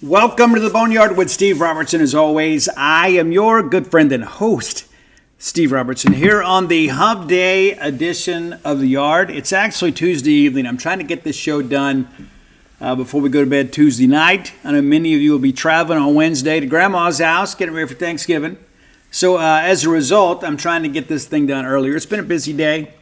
Welcome to the Boneyard with Steve Robertson. As always, I am your good friend and host, Steve Robertson, here on the Hump Day edition of the Yard. It's actually Tuesday evening. I'm trying to get this show done before we go to bed Tuesday night. I know many of you will be traveling on Wednesday to Grandma's house, getting ready for Thanksgiving. So as a result, I'm trying to get this thing done earlier. It's been a busy day.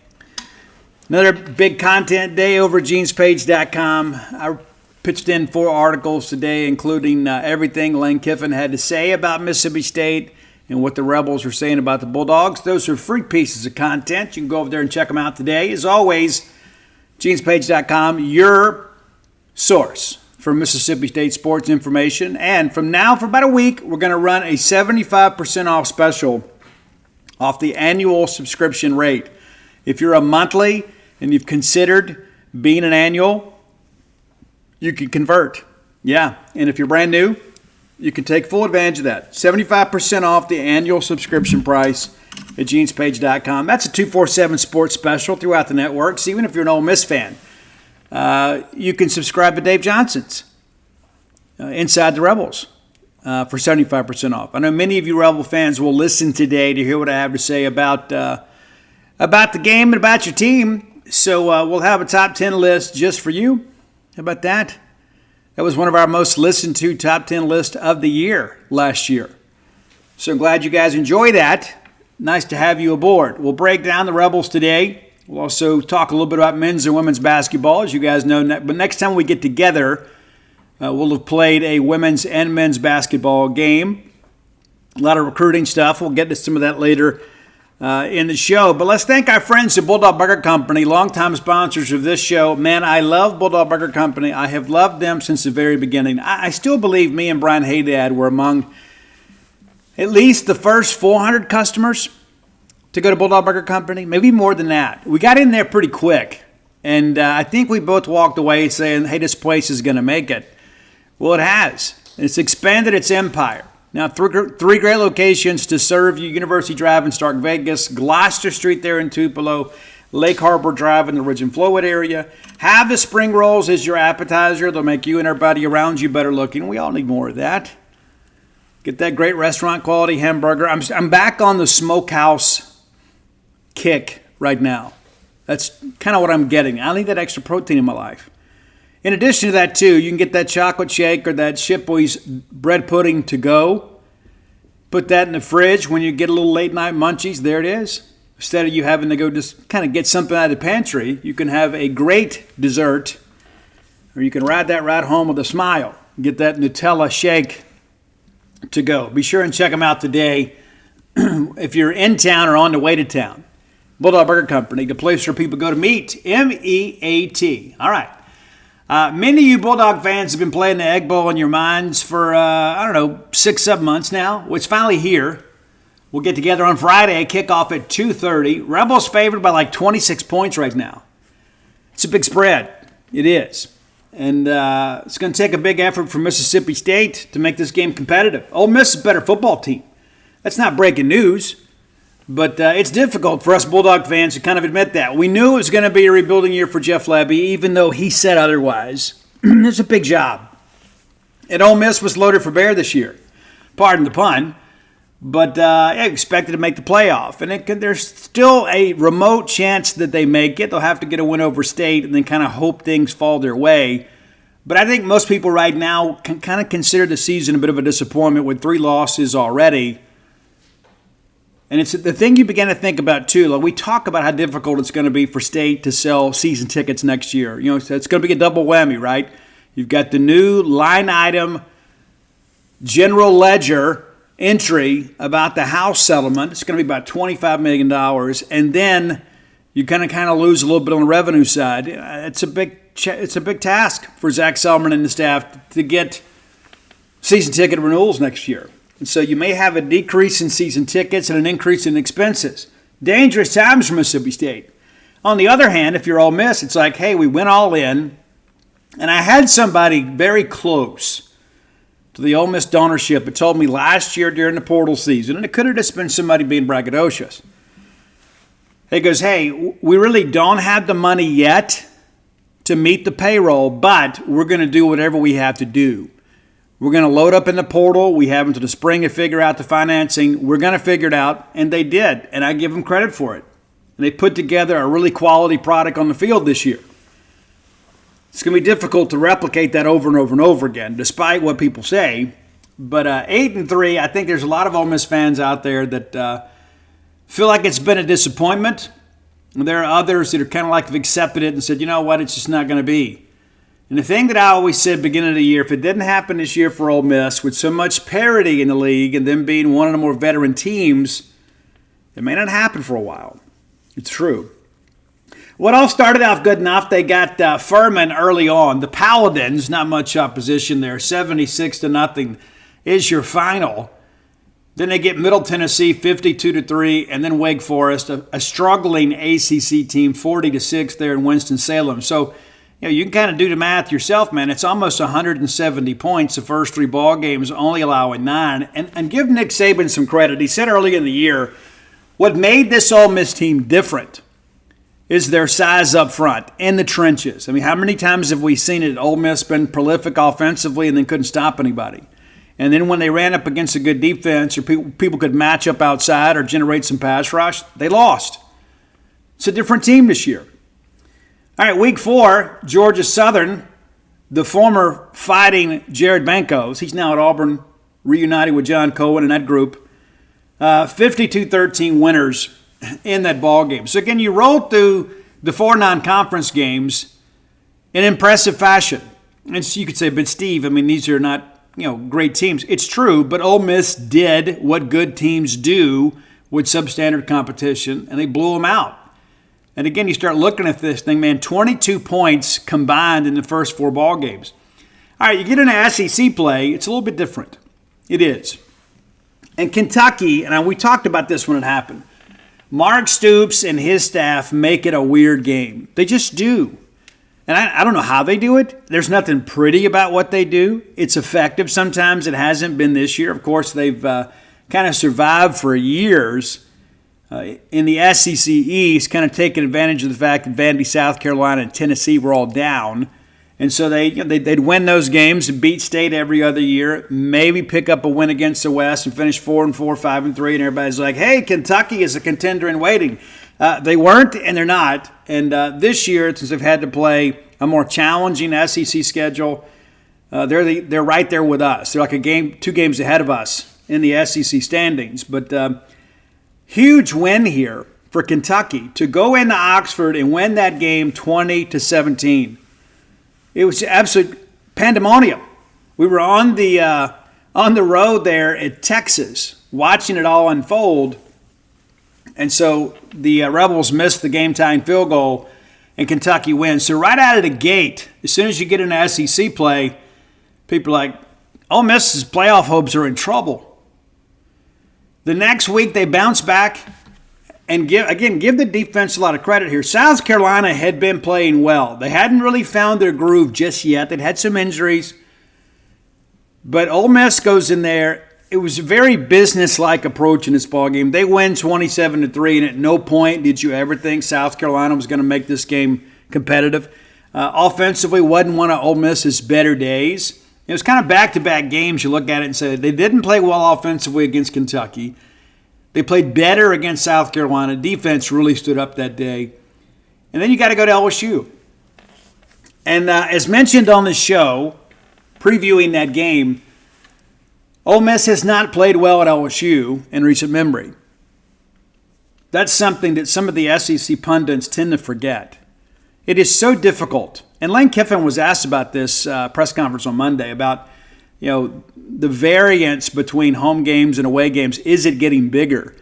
Another big content day over at genespage.com. I pitched in 4 articles today, including everything Lane Kiffin had to say about Mississippi State and what the Rebels are saying about the Bulldogs. Those are free pieces of content. You can go over there and check them out today. As always, genespage.com, your source for Mississippi State sports information. And from now for about a week, we're going to run a 75% off special off the annual subscription rate. If you're a monthly and you've considered being an annual, you can convert. Yeah, and if you're brand new, you can take full advantage of that. 75% off the annual subscription price at genespage.com. That's a 247 sports special throughout the networks, even if you're an Ole Miss fan. You can subscribe to Dave Johnson's Inside the Rebels for 75% off. I know many of you Rebel fans will listen today to hear what I have to say about the game and about your team. So we'll have a top 10 list just for you. How about that? That was one of our most listened to top 10 lists of the year last year. So I'm glad you guys enjoy that. Nice to have you aboard. We'll break down the Rebels today. We'll also talk a little bit about men's and women's basketball, as you guys know. But next time we get together, we'll have played a women's and men's basketball game. A lot of recruiting stuff. We'll get to some of that later in the show. But let's thank our friends at Bulldog Burger Company, longtime sponsors of this show. Man, I love Bulldog Burger Company. I have loved them since the very beginning. I still believe me and Brian Haydad were among at least the first 400 customers to go to Bulldog Burger Company, maybe more than that. We got in there pretty quick, and I think we both walked away saying, hey, this place is going to make it. Well, it has. It's expanded its empire. Now, three great locations to serve you: University Drive in Stark Vegas, Gloucester Street there in Tupelo, Lake Harbor Drive in the Ridge and Flowwood area. Have the spring rolls as your appetizer. They'll make you and everybody around you better looking. We all need more of that. Get that great restaurant quality hamburger. I'm back on the smokehouse kick right now. That's kind of what I'm getting. I need that extra protein in my life. In addition to that, too, you can get that chocolate shake or that Shipway's bread pudding to go. Put that in the fridge when you get a little late-night munchies. There it is. Instead of you having to go just kind of get something out of the pantry, you can have a great dessert, or you can ride that ride home with a smile. Get that Nutella shake to go. Be sure and check them out today if you're in town or on the way to town. Bulldog Burger Company, the place where people go to meet. M-E-A-T. All right. Many of you Bulldog fans have been playing the Egg Bowl in your minds for, 6-7 months now. Well, it's finally here. We'll get together on Friday, kickoff at 2:30. Rebels favored by like 26 points right now. It's a big spread. It is. And it's going to take a big effort from Mississippi State to make this game competitive. Ole Miss is a better football team. That's not breaking news. But it's difficult for us Bulldog fans to kind of admit that. We knew it was going to be a rebuilding year for Jeff Lebby, even though he said otherwise. It's a big job. And Ole Miss was loaded for bear this year. Pardon the pun. But expected to make the playoff. And there's still a remote chance that they make it. They'll have to get a win over State and then kind of hope things fall their way. But I think most people right now can kind of consider the season a bit of a disappointment with 3 losses already. And it's the thing you begin to think about, too. Like we talk about how difficult it's going to be for State to sell season tickets next year. You know, it's going to be a double whammy, right? You've got the new line item general ledger entry about the House settlement. It's going to be about $25 million. And then you kind of lose a little bit on the revenue side. It's a big task for Zach Selman and the staff to get season ticket renewals next year. And so you may have a decrease in season tickets and an increase in expenses. Dangerous times for Mississippi State. On the other hand, if you're Ole Miss, it's like, hey, we went all in. And I had somebody very close to the Ole Miss donorship that told me last year during the portal season, and it could have just been somebody being braggadocious. He goes, hey, we really don't have the money yet to meet the payroll, but we're going to do whatever we have to do. We're going to load up in the portal. We have until the spring to figure out the financing. We're going to figure it out, and they did, and I give them credit for it. And they put together a really quality product on the field this year. It's going to be difficult to replicate that over and over and over again, despite what people say. But 8-3, I think there's a lot of Ole Miss fans out there that feel like it's been a disappointment. And there are others that are kind of like have accepted it and said, you know what, it's just not going to be. And the thing that I always said beginning of the year, if it didn't happen this year for Ole Miss, with so much parity in the league and them being one of the more veteran teams, it may not happen for a while. It's true. What all started off good enough, they got Furman early on. The Paladins, not much opposition there, 76-0 is your final. Then they get Middle Tennessee 52-3, and then Wake Forest, a struggling ACC team, 40-6 there in Winston-Salem. So, you can kind of do the math yourself, man. It's almost 170 points the first three ball games, only allowing 9. And give Nick Saban some credit. He said early in the year, what made this Ole Miss team different is their size up front in the trenches. I mean, how many times have we seen it? Ole Miss been prolific offensively and then couldn't stop anybody. And then when they ran up against a good defense or people could match up outside or generate some pass rush, they lost. It's a different team this year. All right, week 4, Georgia Southern, the former fighting Jared Bankos, he's now at Auburn, reunited with John Cohen and that group, 52-13 winners in that ball game. So again, you roll through the 4 non-conference games in impressive fashion. And so you could say, but Steve, I mean, these are not great teams. It's true, but Ole Miss did what good teams do with substandard competition, and they blew them out. And again, you start looking at this thing, man, 22 points combined in the first 4 ball games. All right, you get into SEC play, it's a little bit different. It is. And Kentucky, and we talked about this when it happened, Mark Stoops and his staff make it a weird game. They just do. And I don't know how they do it. There's nothing pretty about what they do. It's effective. Sometimes it hasn't been this year. Of course, they've kind of survived for years in the SEC East, kind of taking advantage of the fact that Vandy, South Carolina, and Tennessee were all down. And so they'd win those games and beat State every other year, maybe pick up a win against the West and finish 4-4, 5-3, and everybody's like, hey, Kentucky is a contender in waiting. They weren't, and they're not. And this year, since they've had to play a more challenging SEC schedule, they're right there with us. They're like 2 games ahead of us in the SEC standings. But huge win here for Kentucky to go into Oxford and win that game 20-17. It was absolute pandemonium. We were on the road there at Texas, watching it all unfold. And so the Rebels missed the game-tying field goal, and Kentucky wins. So right out of the gate, as soon as you get into SEC play, people are like, Ole Miss's playoff hopes are in trouble. The next week they bounce back and give the defense a lot of credit here. South Carolina had been playing well. They hadn't really found their groove just yet. They'd had some injuries. But Ole Miss goes in there. It was a very business-like approach in this ballgame. They win 27-3, and at no point did you ever think South Carolina was going to make this game competitive. Offensively, wasn't one of Ole Miss's better days. It was kind of back-to-back games. You look at it and say they didn't play well offensively against Kentucky. They played better against South Carolina. Defense really stood up that day. And then you got to go to LSU. And as mentioned on the show, previewing that game, Ole Miss has not played well at LSU in recent memory. That's something that some of the SEC pundits tend to forget. It is so difficult. And Lane Kiffin was asked about this press conference on Monday about, the variance between home games and away games. Is it getting bigger?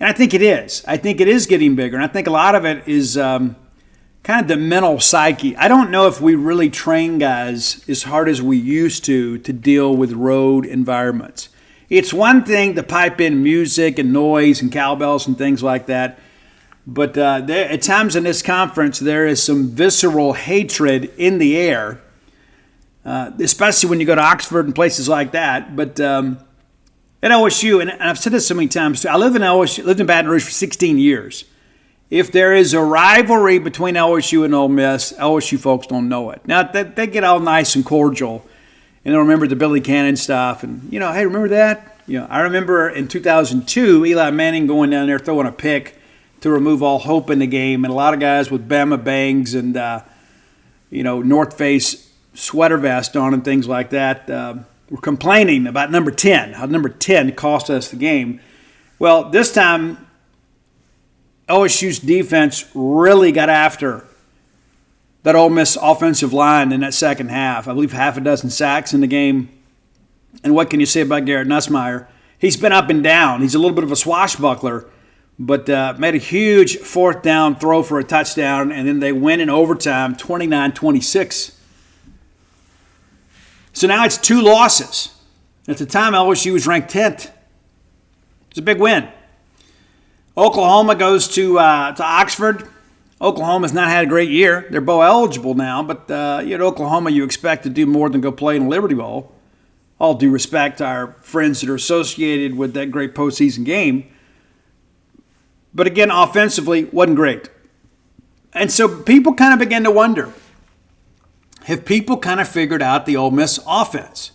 And I think it is. I think it is getting bigger. And I think a lot of it is kind of the mental psyche. I don't know if we really train guys as hard as we used to deal with road environments. It's one thing to pipe in music and noise and cowbells and things like that. But at times in this conference, there is some visceral hatred in the air, especially when you go to Oxford and places like that. But at LSU, and I've said this so many times too, I lived in Baton Rouge for 16 years. If there is a rivalry between LSU and Ole Miss, LSU folks don't know it. Now, they get all nice and cordial And they'll remember the Billy Cannon stuff. And, hey, remember that? I remember in 2002, Eli Manning going down there throwing a pick to remove all hope in the game. And a lot of guys with Bama bangs and, North Face sweater vest on and things like that were complaining about number 10, how number 10 cost us the game. Well, this time, LSU's defense really got after that Ole Miss offensive line in that second half. I believe half a dozen sacks in the game. And what can you say about Garrett Nussmeier? He's been up and down. He's a little bit of a swashbuckler, but made a huge fourth down throw for a touchdown, and then they win in overtime 29-26. So now it's 2 losses. At the time, LSU was ranked 10th. It's a big win. Oklahoma goes to Oxford. Oklahoma's not had a great year. They're bowl eligible now, but at Oklahoma you expect to do more than go play in the Liberty Bowl. All due respect to our friends that are associated with that great postseason game. But again, offensively, wasn't great. And so people kind of began to wonder, have people kind of figured out the Ole Miss offense?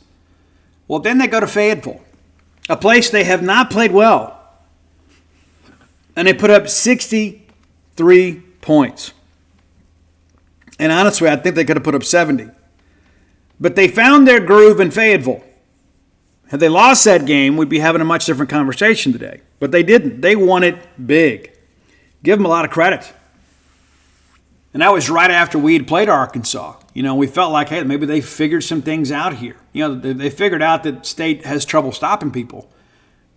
Well, then they go to Fayetteville, a place they have not played well. And they put up 63 points. And honestly, I think they could have put up 70. But they found their groove in Fayetteville. Had they lost that game, we'd be having a much different conversation today. But they didn't. They won it big. Give them a lot of credit. And that was right after we had played Arkansas. We felt like, hey, maybe they figured some things out here. They figured out that State has trouble stopping people.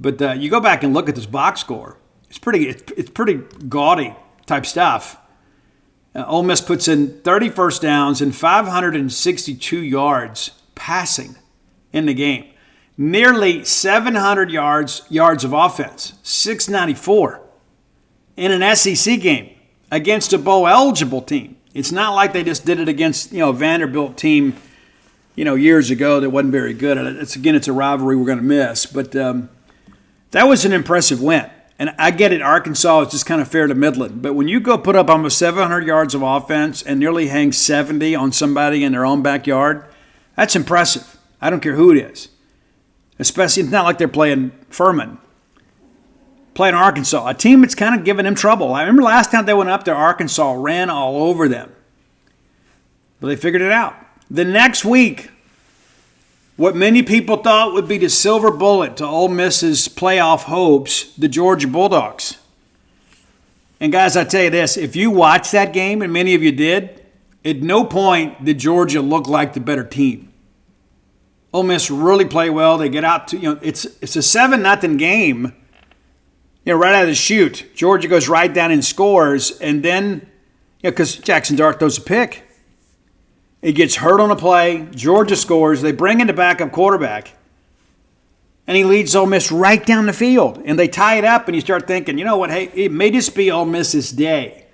But you go back and look at this box score. It's pretty gaudy type stuff. Ole Miss puts in 30 first downs and 562 yards passing in the game. Nearly 700 yards of offense, 694 in an SEC game against a bowl-eligible team. It's not like they just did it against, a Vanderbilt team, years ago that wasn't very good. It's a rivalry we're going to miss. But that was an impressive win. And I get it, Arkansas is just kind of fair to Midland. But when you go put up almost 700 yards of offense and nearly hang 70 on somebody in their own backyard, that's impressive. I don't care who it is. Especially, it's not like they're playing Furman. Playing Arkansas, a team that's kind of giving them trouble. I remember last time they went up there, Arkansas ran all over them. But they figured it out. The next week, what many people thought would be the silver bullet to Ole Miss's playoff hopes, the Georgia Bulldogs. And guys, I tell you this, if you watched that game, and many of you did, at no point did Georgia look like the better team. Ole Miss really play well. They get out to, it's a 7-0 game. Right out of the chute, Georgia goes right down and scores, and then, because Jackson Dart throws a pick. It gets hurt on a play. Georgia scores. They bring in the backup quarterback, and he leads Ole Miss right down the field. And they tie it up, and you start thinking, you know what, hey, it may just be Ole Miss's day.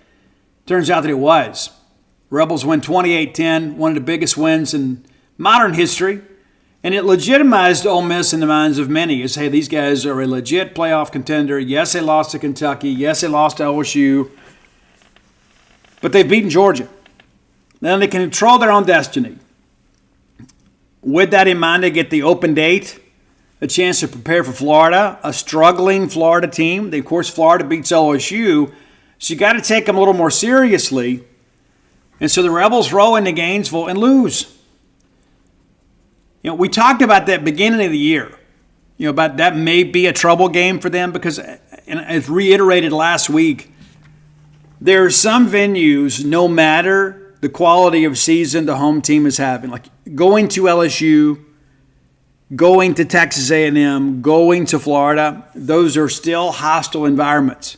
Turns out that it was. Rebels win 28-10, one of the biggest wins in modern history. And it legitimized Ole Miss in the minds of many as, hey, these guys are a legit playoff contender. Yes, they lost to Kentucky. Yes, they lost to LSU. But they've beaten Georgia. Now they can control their own destiny. With that in mind, they get the open date, a chance to prepare for Florida, a struggling Florida team. Of course, Florida beats LSU, so you got to take them a little more seriously. And so the Rebels roll into Gainesville and lose. We talked about that beginning of the year, about that may be a trouble game for them because, and as reiterated last week, there are some venues, no matter the quality of season the home team is having, like going to LSU, going to Texas A&M, going to Florida, those are still hostile environments.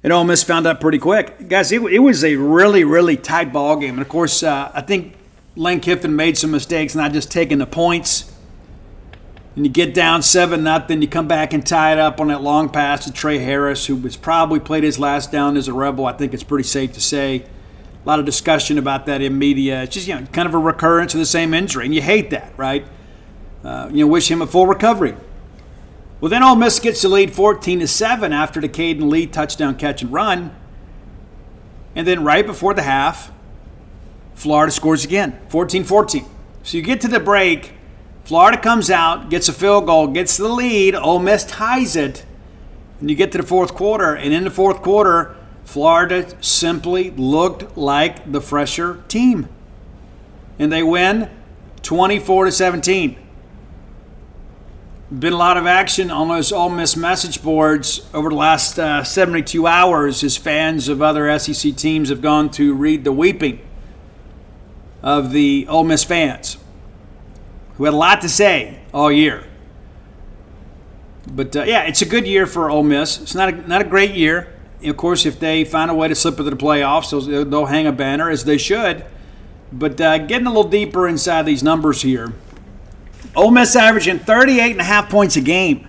And Ole Miss found out pretty quick. Guys, it was a really, really tight ball game. And, of course, I think Lane Kiffin made some mistakes, not just taking the points. And you get down 7-0, you come back and tie it up on that long pass to Trey Harris, who was probably played his last down as a Rebel. I think it's pretty safe to say. A lot of discussion about that in media. It's just, kind of a recurrence of the same injury, and you hate that, right? Wish him a full recovery. Well, then Ole Miss gets the lead 14-7 after the Caden Lee touchdown catch and run. And then right before the half, Florida scores again, 14-14. So you get to the break, Florida comes out, gets a field goal, gets the lead, Ole Miss ties it, and you get to the fourth quarter, and in the fourth quarter, Florida simply looked like the fresher team. And they win 24-17. Been a lot of action on those Ole Miss message boards over the last 72 hours as fans of other SEC teams have gone to read the weeping of the Ole Miss fans who had a lot to say all year. But, it's a good year for Ole Miss. It's not a great year. Of course, if they find a way to slip into the playoffs, they'll hang a banner, as they should. But getting a little deeper inside these numbers here, Ole Miss averaging 38.5 points a game.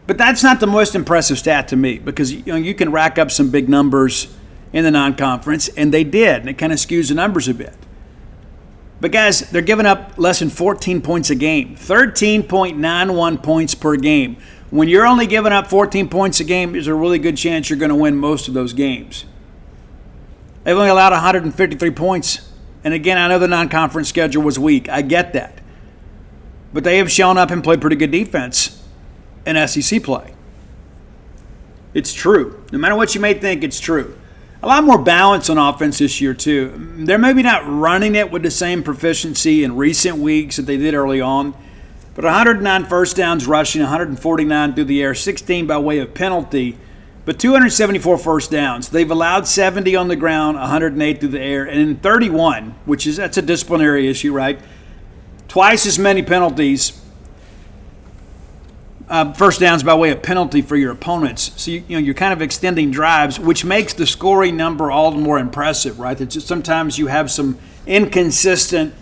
But that's not the most impressive stat to me because you can rack up some big numbers in the non-conference, and they did, and it kind of skews the numbers a bit. But, guys, they're giving up less than 14 points a game, 13.91 points per game. When you're only giving up 14 points a game, there's a really good chance you're going to win most of those games. They've only allowed 153 points. And, again, I know the non-conference schedule was weak. I get that. But they have shown up and played pretty good defense in SEC play. It's true. No matter what you may think, it's true. A lot more balance on offense this year, too. They're maybe not running it with the same proficiency in recent weeks that they did early on. But 109 first downs rushing, 149 through the air, 16 by way of penalty, but 274 first downs. They've allowed 70 on the ground, 108 through the air, and in 31, that's a disciplinary issue, right? Twice as many penalties, first downs by way of penalty for your opponents. So you're kind of extending drives, which makes the scoring number all the more impressive, right? That sometimes you have some inconsistent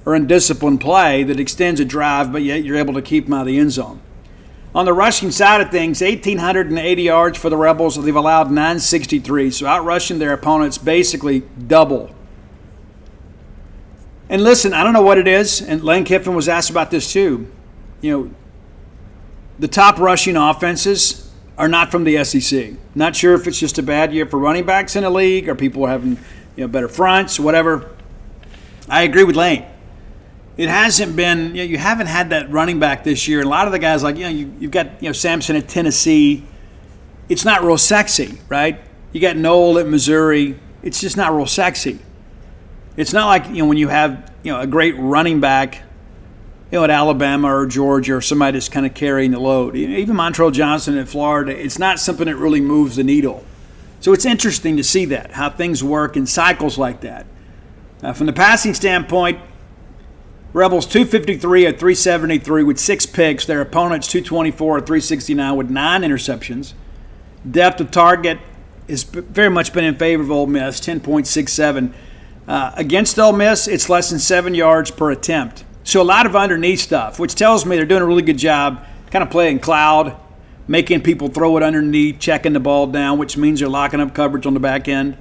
or undisciplined play that extends a drive, but yet you're able to keep them out of the end zone. On the rushing side of things, 1,880 yards for the Rebels. They've allowed 963, so out-rushing their opponents basically double. And listen, I don't know what it is, and Lane Kiffin was asked about this too. The top rushing offenses are not from the SEC. Not sure if it's just a bad year for running backs in the league or people are having better fronts, whatever. I agree with Lane. It hasn't been, you haven't had that running back this year. And a lot of the guys, you've got, Sampson at Tennessee. It's not real sexy, right? You got Noel at Missouri. It's just not real sexy. It's not like, when you have, a great running back, at Alabama or Georgia or somebody that's kind of carrying the load. Even Montrell Johnson at Florida, it's not something that really moves the needle. So it's interesting to see that, how things work in cycles like that. From the passing standpoint, Rebels 253 at 373 with 6 picks. Their opponents 224 at 369 with 9 interceptions. Depth of target has very much been in favor of Ole Miss, 10.67. Against Ole Miss, it's less than 7 yards per attempt. So a lot of underneath stuff, which tells me they're doing a really good job kind of playing cloud, making people throw it underneath, checking the ball down, which means they're locking up coverage on the back end.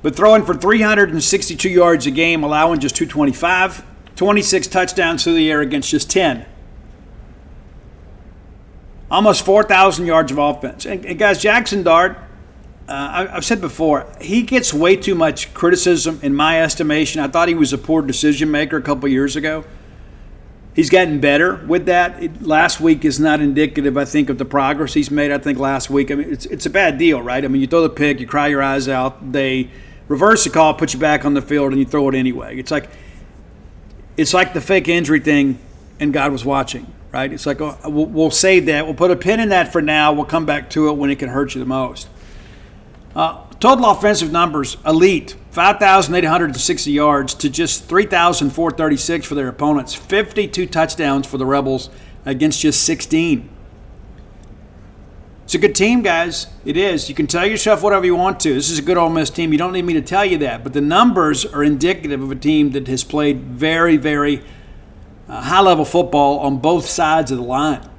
But throwing for 362 yards a game, allowing just 225, 26 touchdowns through the air against just 10. Almost 4,000 yards of offense. And guys, Jackson Dart, I've said before, he gets way too much criticism in my estimation. I thought he was a poor decision maker a couple years ago. He's gotten better with that. Last week is not indicative, I think, of the progress he's made. I think last week, it's a bad deal, right? You throw the pick, you cry your eyes out, they reverse the call, put you back on the field, and you throw it anyway. It's like the fake injury thing, and God was watching, right? It's like, we'll save that. We'll put a pin in that for now. We'll come back to it when it can hurt you the most. Total offensive numbers, elite, 5,860 yards to just 3,436 for their opponents. 52 touchdowns for the Rebels against just 16. It's a good team, guys. It is. You can tell yourself whatever you want to. This is a good Ole Miss team. You don't need me to tell you that. But the numbers are indicative of a team that has played very, very high-level football on both sides of the line.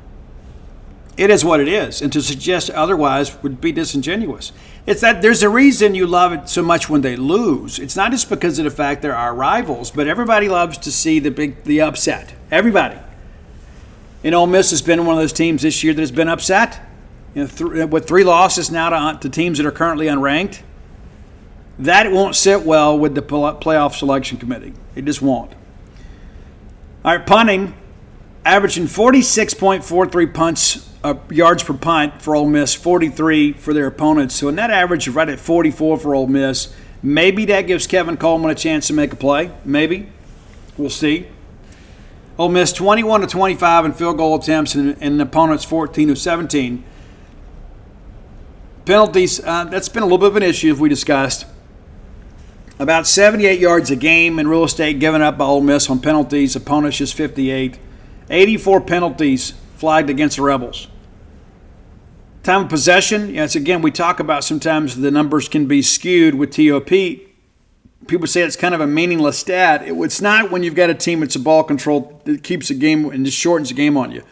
It is what it is. And to suggest otherwise would be disingenuous. It's that there's a reason you love it so much when they lose. It's not just because of the fact they're our rivals, but everybody loves to see the upset. Everybody. And Ole Miss has been one of those teams this year that has been upset. With 3 losses now to teams that are currently unranked, that won't sit well with the playoff selection committee. It just won't. All right, punting, averaging 46.43 yards per punt for Ole Miss, 43 for their opponents. So a net average of right at 44 for Ole Miss. Maybe that gives Kevin Coleman a chance to make a play. Maybe. We'll see. Ole Miss 21 of 25 in field goal attempts and an opponent's 14 of 17. Penalties, that's been a little bit of an issue, as we discussed. About 78 yards a game in real estate given up by Ole Miss on penalties. Opponents just 58. 84 penalties flagged against the Rebels. Time of possession, yes, again, we talk about sometimes the numbers can be skewed with TOP. People say it's kind of a meaningless stat. It's not when you've got a team that's a ball control that keeps a game and just shortens the game on you.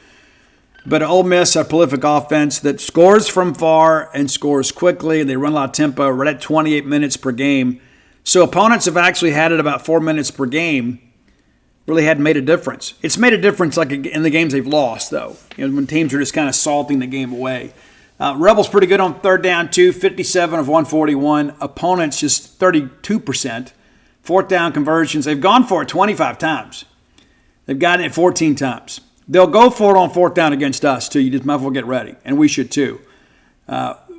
But Ole Miss, a prolific offense that scores from far and scores quickly. They run a lot of tempo, right at 28 minutes per game. So opponents have actually had it about 4 minutes per game. Really hadn't made a difference. It's made a difference like in the games they've lost, though. When teams are just kind of salting the game away. Rebels pretty good on third down, too, 57 of 141. Opponents just 32%. Fourth down conversions, they've gone for it 25 times. They've gotten it 14 times. They'll go for it on fourth down against us, too. You just might as well get ready, and we should, too.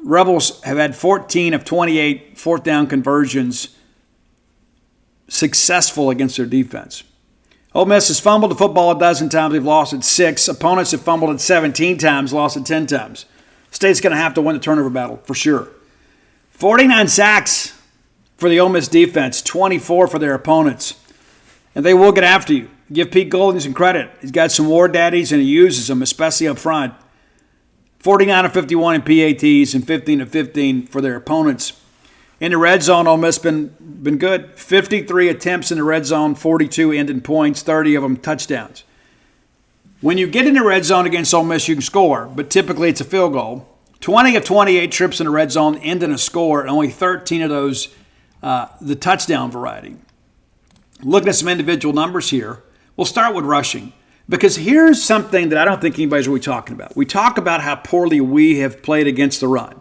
Rebels have had 14 of 28 fourth down conversions successful against their defense. Ole Miss has fumbled the football a dozen times. They've lost it 6. Opponents have fumbled it 17 times, lost it 10 times. State's going to have to win the turnover battle, for sure. 49 sacks for the Ole Miss defense, 24 for their opponents. And they will get after you. Give Pete Golding some credit. He's got some war daddies, and he uses them, especially up front. 49 of 51 in PATs and 15 of 15 for their opponents. In the red zone, Ole Miss been good. 53 attempts in the red zone, 42 ending points, 30 of them touchdowns. When you get in the red zone against Ole Miss, you can score, but typically it's a field goal. 20 of 28 trips in the red zone end in a score, and only 13 of those the touchdown variety. Looking at some individual numbers here, we'll start with rushing, because here's something that I don't think anybody's really talking about. We talk about how poorly we have played against the run.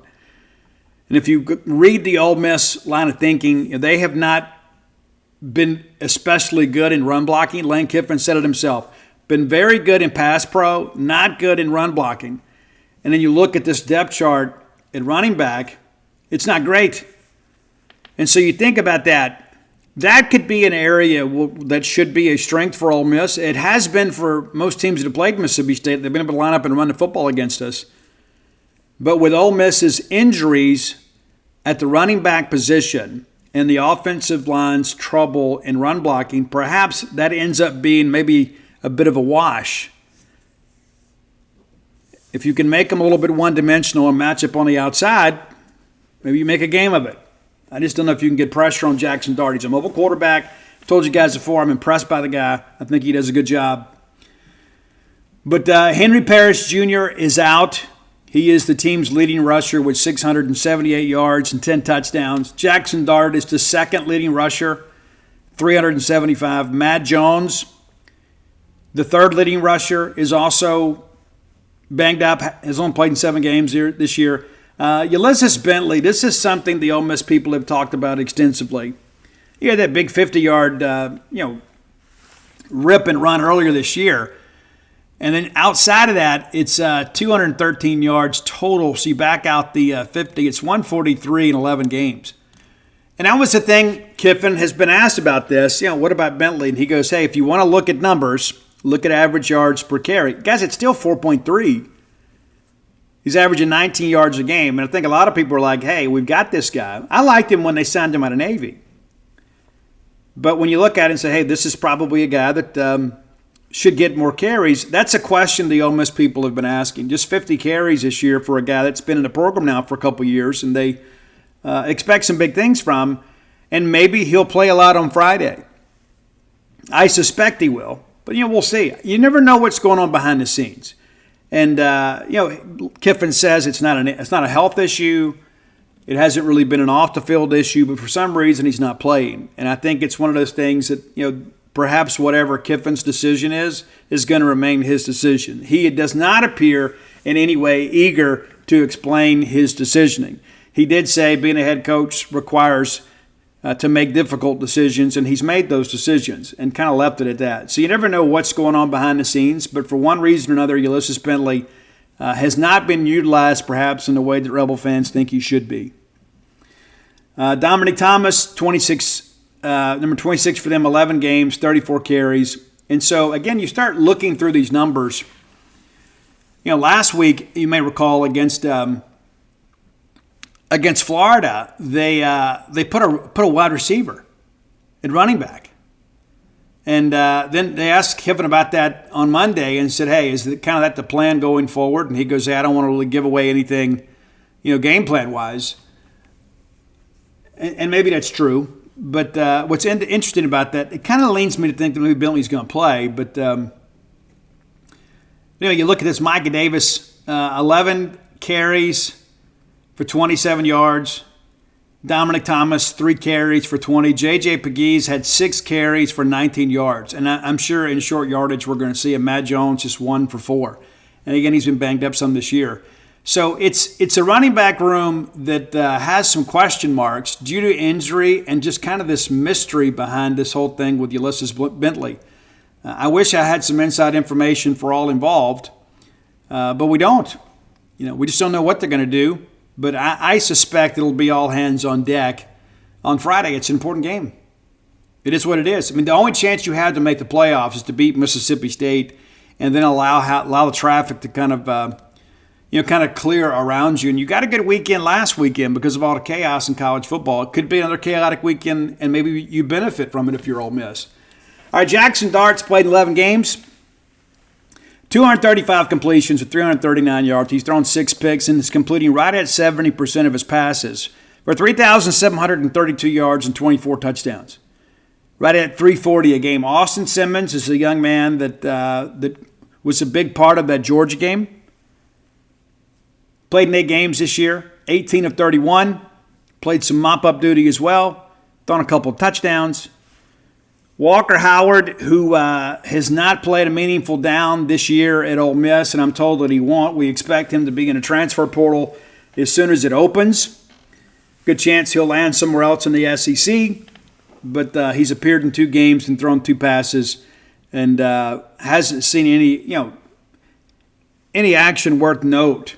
And if you read the Ole Miss line of thinking, they have not been especially good in run blocking. Lane Kiffin said it himself. Been very good in pass pro, not good in run blocking. And then you look at this depth chart at running back, it's not great. And so you think about that. That could be an area that should be a strength for Ole Miss. It has been for most teams that have played Mississippi State. They've been able to line up and run the football against us. But with Ole Miss's injuries at the running back position and the offensive line's trouble in run blocking, perhaps that ends up being maybe a bit of a wash. If you can make them a little bit one-dimensional and match up on the outside, maybe you make a game of it. I just don't know if you can get pressure on Jackson Dart. He's a mobile quarterback. I've told you guys before, I'm impressed by the guy. I think he does a good job. But Henry Parrish Jr. is out. He is the team's leading rusher with 678 yards and 10 touchdowns. Jackson Dart is the second leading rusher, 375. Matt Jones, the third leading rusher, is also banged up, has only played in 7 games this year. Ulysses Bentley, this is something the Ole Miss people have talked about extensively. He had that big 50-yard rip and run earlier this year. And then outside of that, it's 213 yards total. So you back out the 50, it's 143 in 11 games. And that was the thing. Kiffin has been asked about this. What about Bentley? And he goes, hey, if you want to look at numbers, look at average yards per carry. Guys, it's still 4.3. He's averaging 19 yards a game. And I think a lot of people are like, hey, we've got this guy. I liked him when they signed him out of Navy. But when you look at it and say, hey, this is probably a guy that should get more carries, that's a question the Ole Miss people have been asking. Just 50 carries this year for a guy that's been in the program now for a couple of years, and they expect some big things from him. And maybe he'll play a lot on Friday. I suspect he will. But, we'll see. You never know what's going on behind the scenes. And, Kiffin says it's not a health issue. It hasn't really been an off-the-field issue, but for some reason he's not playing. And I think it's one of those things that, perhaps whatever Kiffin's decision is going to remain his decision. He does not appear in any way eager to explain his decisioning. He did say being a head coach requires to make difficult decisions, and he's made those decisions and kind of left it at that. So you never know what's going on behind the scenes, but for one reason or another, Ulysses Bentley has not been utilized perhaps in the way that Rebel fans think he should be. Dominic Thomas, number 26 for them, 11 games, 34 carries. And so, again, you start looking through these numbers. Last week, you may recall, against Florida, they put a wide receiver at running back. And then they asked Kiffin about that on Monday and said, hey, is it kind of that the plan going forward? And he goes, hey, I don't want to really give away anything, game plan-wise. And maybe that's true. But what's interesting about that, it kind of leans me to think that maybe Bentley's going to play. But, you look at this, Micah Davis, 11 carries for 27 yards. Dominic Thomas, 3 carries for 20. J.J. Pegues had 6 carries for 19 yards. And I'm sure in short yardage we're going to see a Matt Jones just 1 for 4. And again, he's been banged up some this year. So it's a running back room that has some question marks due to injury and just kind of this mystery behind this whole thing with Ulysses Bentley. I wish I had some inside information for all involved, but we don't. We just don't know what they're going to do. But I suspect it'll be all hands on deck on Friday. It's an important game. It is what it is. I mean, the only chance you have to make the playoffs is to beat Mississippi State and then allow the traffic to kind of clear around you. And you got a good weekend last weekend because of all the chaos in college football. It could be another chaotic weekend, and maybe you benefit from it if you're Ole Miss. All right, Jackson Darts played 11 games, 235 completions with 339 yards. He's thrown 6 picks and is completing right at 70% of his passes for 3,732 yards and 24 touchdowns. Right at 340 a game. Austin Simmons is a young man that was a big part of that Georgia game. Played in 8 games this year, 18 of 31. Played some mop-up duty as well. Thrown a couple of touchdowns. Walker Howard, who has not played a meaningful down this year at Ole Miss, and I'm told that he won't. We expect him to be in a transfer portal as soon as it opens. Good chance he'll land somewhere else in the SEC, but he's appeared in 2 games and thrown 2 passes and hasn't seen any action worth note.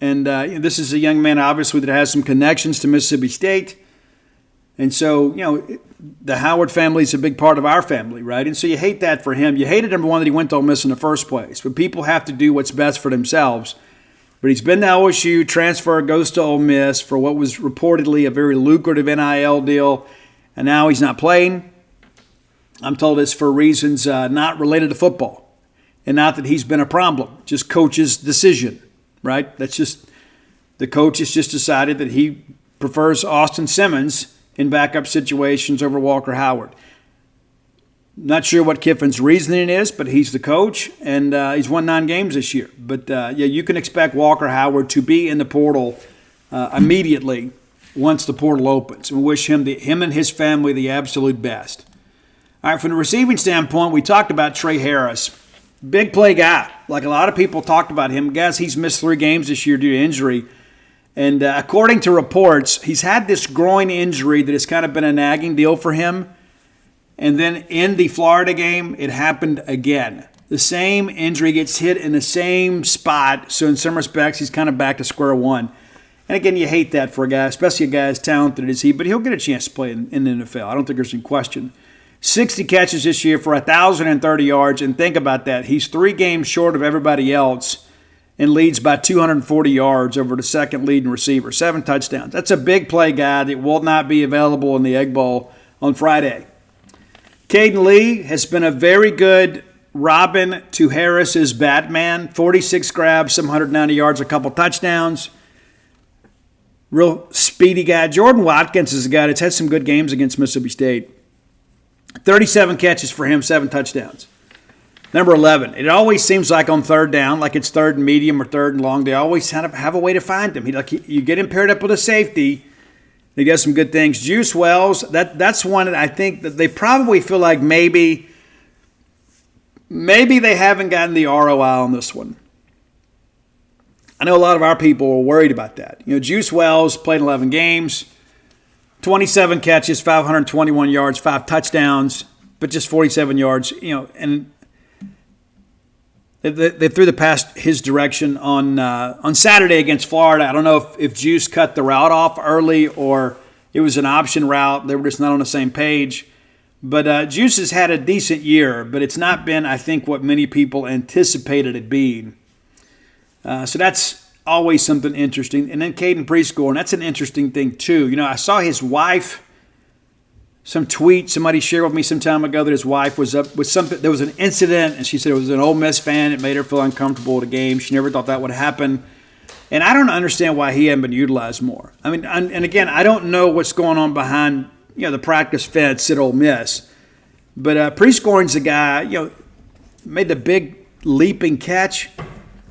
And this is a young man, obviously, that has some connections to Mississippi State. And so, the Howard family is a big part of our family, right? And so you hate that for him. You hated, number one, that he went to Ole Miss in the first place. But people have to do what's best for themselves. But he's been to LSU, transfer, goes to Ole Miss for what was reportedly a very lucrative NIL deal. And now he's not playing. I'm told it's for reasons not related to football. And not that he's been a problem, just coach's decision, right? That's just, the coach has just decided that he prefers Austin Simmons in backup situations over Walker Howard. Not sure what Kiffin's reasoning is, but he's the coach, and he's won 9 games this year. But, you can expect Walker Howard to be in the portal immediately once the portal opens. And we wish him and his family the absolute best. All right, from the receiving standpoint, we talked about Trey Harris. Big play guy. Like a lot of people talked about him. Guys, he's missed 3 games this year due to injury. And according to reports, he's had this groin injury that has kind of been a nagging deal for him. And then in the Florida game, it happened again. The same injury gets hit in the same spot. So in some respects, he's kind of back to square one. And again, you hate that for a guy, especially a guy as talented as he. But he'll get a chance to play in the NFL. I don't think there's any question. 60 catches this year for 1,030 yards. And think about that. He's 3 games short of everybody else and leads by 240 yards over the second leading receiver. 7 touchdowns. That's a big play guy that will not be available in the Egg Bowl on Friday. Caden Lee has been a very good Robin to Harris's Batman. 46 grabs, some 190 yards, a couple touchdowns. Real speedy guy. Jordan Watkins is a guy that's had some good games against Mississippi State. 37 catches for him, 7 touchdowns. Number 11, it always seems like on third down, like it's third and medium or third and long, they always kind of have a way to find him. You get him paired up with a safety, he does some good things. Juice Wells, that's one that I think that they probably feel like maybe they haven't gotten the ROI on this one. I know a lot of our people are worried about that. Juice Wells played 11 games, 27 catches, 521 yards, 5 touchdowns, but just 47 yards. And they threw the pass his direction on Saturday against Florida. I don't know if Juice cut the route off early or it was an option route. They were just not on the same page. But Juice has had a decent year, but it's not been, I think, what many people anticipated it being. So that's always something interesting. And then Caden Prescore, and that's an interesting thing too. I saw his wife, some tweet somebody shared with me some time ago that his wife was up with something. There was an incident, and she said it was an Ole Miss fan. It made her feel uncomfortable at a game. She never thought that would happen. And I don't understand why he hadn't been utilized more. I mean, and again, I don't know what's going on behind the practice fence at Ole Miss. But Prescoring's the guy, made the big leaping catch.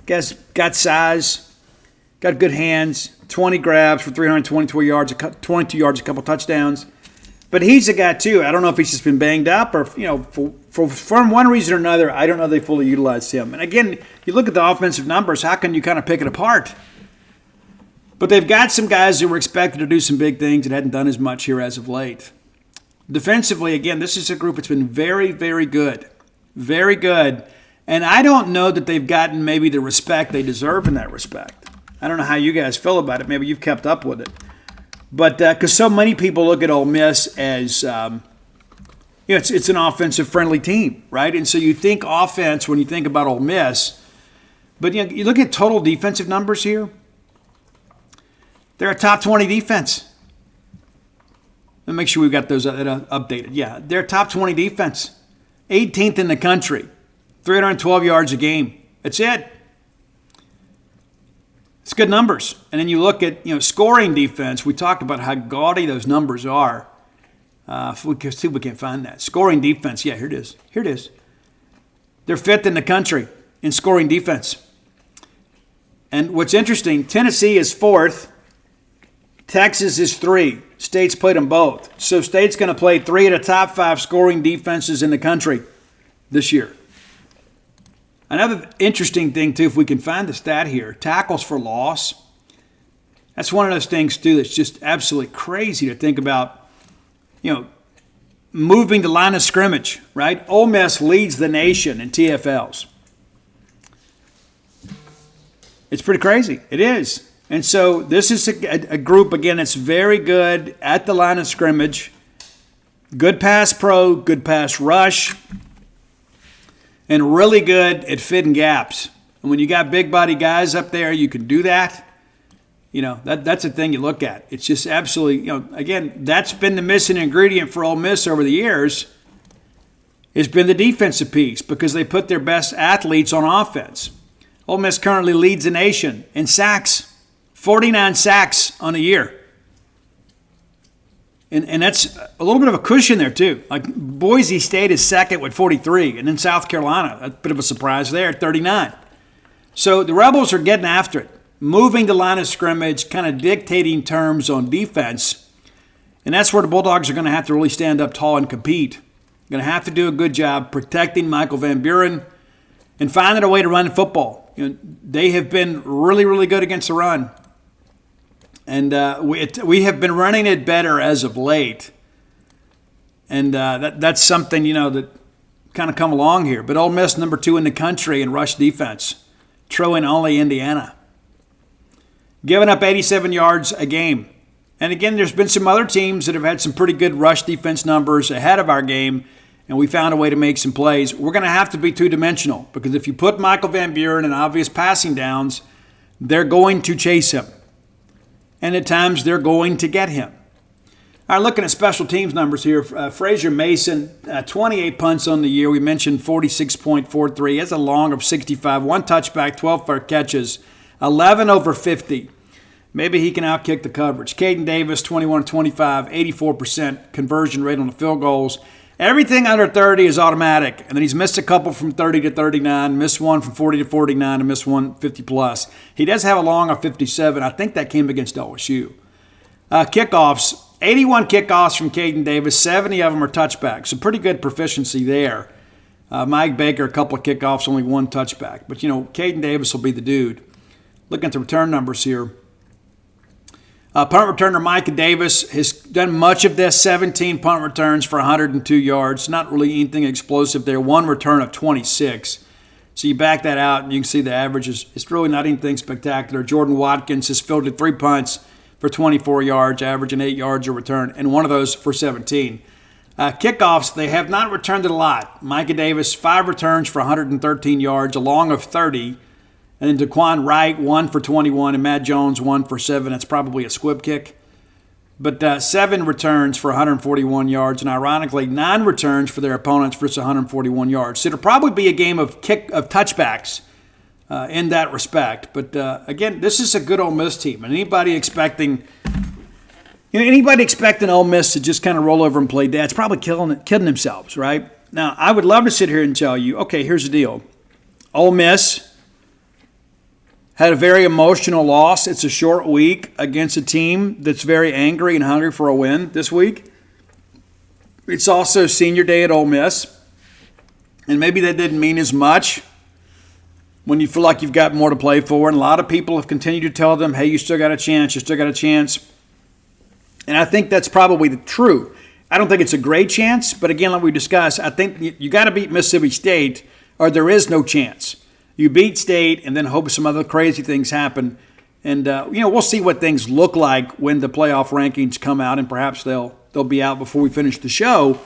Guy's got size, got good hands, 20 grabs for 322 yards, 22 yards, a couple touchdowns. But he's a guy, too. I don't know if he's just been banged up or, for one reason or another, I don't know if they fully utilized him. And again, you look at the offensive numbers, how can you kind of pick it apart? But they've got some guys who were expected to do some big things that hadn't done as much here as of late. Defensively, again, this is a group that's been very, very good. Very good. And I don't know that they've gotten maybe the respect they deserve in that respect. I don't know how you guys feel about it. Maybe you've kept up with it. But because so many people look at Ole Miss as, it's an offensive-friendly team, right? And so you think offense when you think about Ole Miss. But you look at total defensive numbers here. They're a top 20 defense. Let me make sure we've got those updated. Yeah, they're a top 20 defense. 18th in the country. 312 yards a game. That's it. It's good numbers. And then you look at, scoring defense. We talked about how gaudy those numbers are. If we can see if we can find that. Scoring defense. Yeah, here it is. Here it is. They're 5th in the country in scoring defense. And what's interesting, Tennessee is 4th. Texas is 3. State's played them both. So State's going to play 3 of the top 5 scoring defenses in the country this year. Another interesting thing, too, if we can find the stat here, tackles for loss. That's one of those things, too, that's just absolutely crazy to think about, moving the line of scrimmage, right? Ole Miss leads the nation in TFLs. It's pretty crazy. It is. And so this is a group, again, that's very good at the line of scrimmage. Good pass pro, good pass rush, and really good at fitting gaps. And when you got big body guys up there, you can do that. That's a thing you look at. It's just absolutely, again, that's been the missing ingredient for Ole Miss over the years. It's been the defensive piece because they put their best athletes on offense. Ole Miss currently leads the nation in sacks. 49 sacks on a year. And that's a little bit of a cushion there, too. Like Boise State is second with 43, and then South Carolina, a bit of a surprise there, 39. So the Rebels are getting after it, moving the line of scrimmage, kind of dictating terms on defense. And that's where the Bulldogs are going to have to really stand up tall and compete. Going to have to do a good job protecting Michael Van Buren and finding a way to run football. They have been really, really good against the run. And we have been running it better as of late. And that's something, that kind of come along here. But Ole Miss, number 2 in the country in rush defense, trailing only Indiana. Giving up 87 yards a game. And again, there's been some other teams that have had some pretty good rush defense numbers ahead of our game, and we found a way to make some plays. We're going to have to be two-dimensional because if you put Michael Van Buren in obvious passing downs, they're going to chase him. And at times, they're going to get him. All right, looking at special teams numbers here. Frazier Mason, 28 punts on the year. We mentioned 46.43. He has a long of 65. 1 touchback, 12 fair catches, 11 over 50. Maybe he can outkick the coverage. Caden Davis, 21-25, 84% conversion rate on the field goals. Everything under 30 is automatic. And then he's missed a couple from 30 to 39, missed one from 40 to 49, and missed one 50+. He does have a long of 57. I think that came against LSU. Kickoffs, 81 kickoffs from Caden Davis. 70 of them are touchbacks. So pretty good proficiency there. Mike Baker, a couple of kickoffs, only 1 touchback. But, Caden Davis will be the dude. Looking at the return numbers here. Punt returner Micah Davis has done much of this, 17 punt returns for 102 yards. Not really anything explosive there. One return of 26. So you back that out, and you can see the average it's really not anything spectacular. Jordan Watkins has fielded 3 punts for 24 yards, averaging 8 yards a return, and one of those for 17. Kickoffs, they have not returned it a lot. Micah Davis, 5 returns for 113 yards, a long of 30. And then Daquan Wright, 1 for 21, and Matt Jones, 1 for 7. That's probably a squib kick. But 7 returns for 141 yards, and ironically, 9 returns for their opponents for 141 yards. So it'll probably be a game of touchbacks in that respect. But again, this is a good Ole Miss team, and anybody expecting Ole Miss to just kind of roll over and play dead, it's probably kidding themselves, right? Now, I would love to sit here and tell you, okay, here's the deal. Ole Miss had a very emotional loss. It's a short week against a team that's very angry and hungry for a win this week. It's also senior day at Ole Miss, and maybe that didn't mean as much when you feel like you've got more to play for. And a lot of people have continued to tell them, hey, you still got a chance, you still got a chance. And I think that's probably true. I don't think it's a great chance, but again, like we discussed, I think you got to beat Mississippi State or there is no chance. You beat State and then hope some other crazy things happen. And, we'll see what things look like when the playoff rankings come out, and perhaps they'll be out before we finish the show.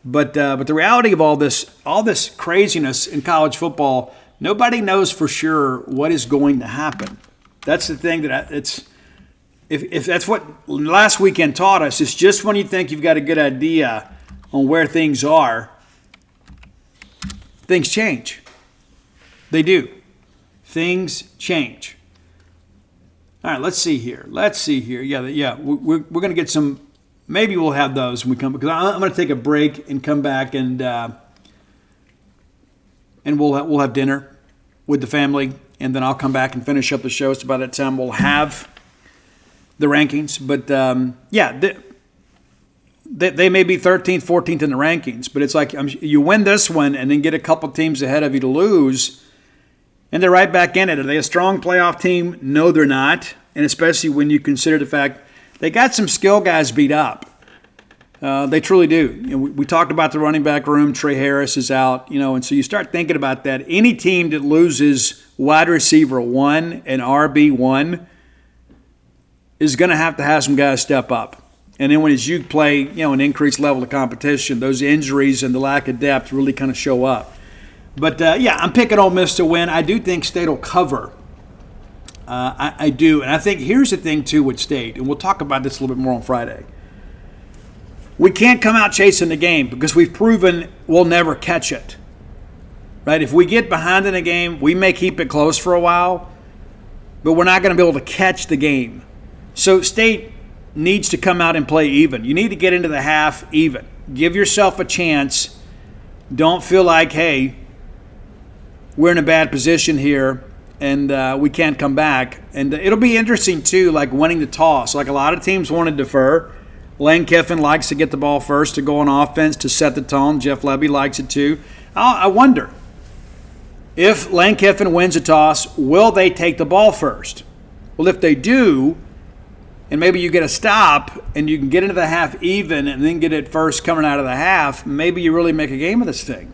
But the reality of all this craziness in college football, nobody knows for sure what is going to happen. That's the thing if that's what last weekend taught us, it's just when you think you've got a good idea on where things are, things change. They do. Things change. All right, let's see here. Yeah. We're going to get some. Maybe we'll have those when we come, because I'm going to take a break and come back and we'll have dinner with the family, and then I'll come back and finish up the show. So by that time we'll have the rankings. But they may be 13th, 14th in the rankings, but it's like you win this one and then get a couple teams ahead of you to lose. And they're right back in it. Are they a strong playoff team? No, they're not. And especially when you consider the fact they got some skill guys beat up. They truly do. We talked about the running back room. Trey Harris is out, and so you start thinking about that. Any team that loses wide receiver 1 and RB1 is going to have some guys step up. And then as you play, an increased level of competition, those injuries and the lack of depth really kind of show up. But, I'm picking Ole Miss to win. I do think State will cover. I do. And I think here's the thing, too, with State, and we'll talk about this a little bit more on Friday. We can't come out chasing the game because we've proven we'll never catch it. Right? If we get behind in a game, we may keep it close for a while, but we're not going to be able to catch the game. So State needs to come out and play even. You need to get into the half even. Give yourself a chance. Don't feel like, hey, we're in a bad position here and we can't come back. And it'll be interesting, too, like winning the toss. Like a lot of teams want to defer. Lane Kiffin likes to get the ball first to go on offense to set the tone. Jeff Lebby likes it, too. I wonder, if Lane Kiffin wins a toss, will they take the ball first? Well, if they do, and maybe you get a stop and you can get into the half even and then get it first coming out of the half, maybe you really make a game of this thing.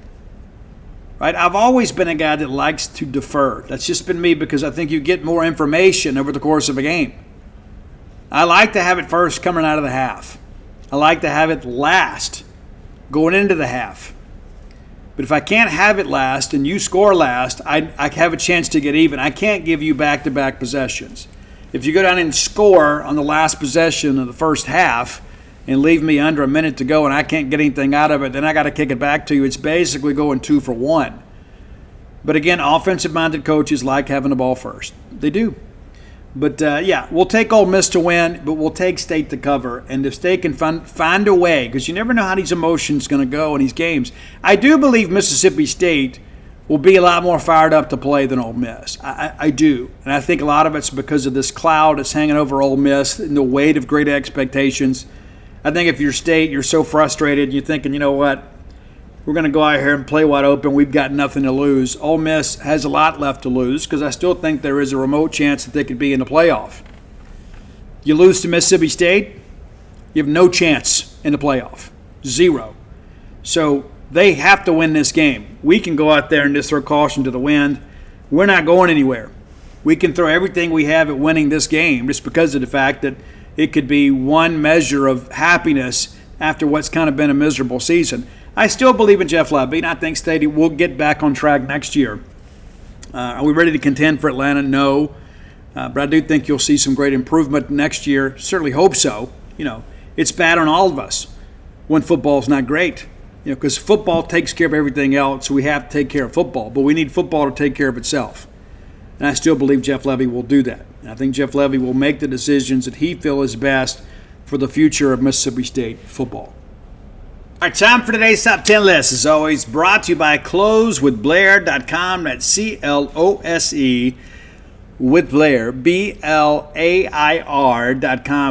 Right? I've always been a guy that likes to defer. That's just been me because I think you get more information over the course of a game. I like to have it first coming out of the half. I like to have it last going into the half. But if I can't have it last and you score last, I have a chance to get even. I can't give you back-to-back possessions. If you go down and score on the last possession of the first half and leave me under a minute to go and I can't get anything out of it, then I got to kick it back to you. It's basically going 2 for 1. But again, offensive-minded coaches like having the ball first. They do. But, we'll take Ole Miss to win, but we'll take State to cover. And if State can find a way, because you never know how these emotions going to go in these games. I do believe Mississippi State will be a lot more fired up to play than Ole Miss. I do. And I think a lot of it's because of this cloud that's hanging over Ole Miss and the weight of great expectations. I think if you're State, you're so frustrated, you're thinking, you know what, we're going to go out here and play wide open. We've got nothing to lose. Ole Miss has a lot left to lose because I still think there is a remote chance that they could be in the playoff. You lose to Mississippi State, you have no chance in the playoff. Zero. So they have to win this game. We can go out there and just throw caution to the wind. We're not going anywhere. We can throw everything we have at winning this game just because of the fact that it could be one measure of happiness after what's kind of been a miserable season. I still believe in Jeff Lebby, and I think State will get back on track next year. Are we ready to contend for Atlanta? No. But I do think you'll see some great improvement next year. Certainly hope so. It's bad on all of us when football's not great. Because football takes care of everything else, so we have to take care of football. But we need football to take care of itself. And I still believe Jeff Lebby will do that. And I think Jeff Lebby will make the decisions that he feels is best for the future of Mississippi State football. All right, time for today's Top 10 list. As always, brought to you by closewithblair.com. That's C-L-O-S-E with Blair, B-L-A-I-R.com.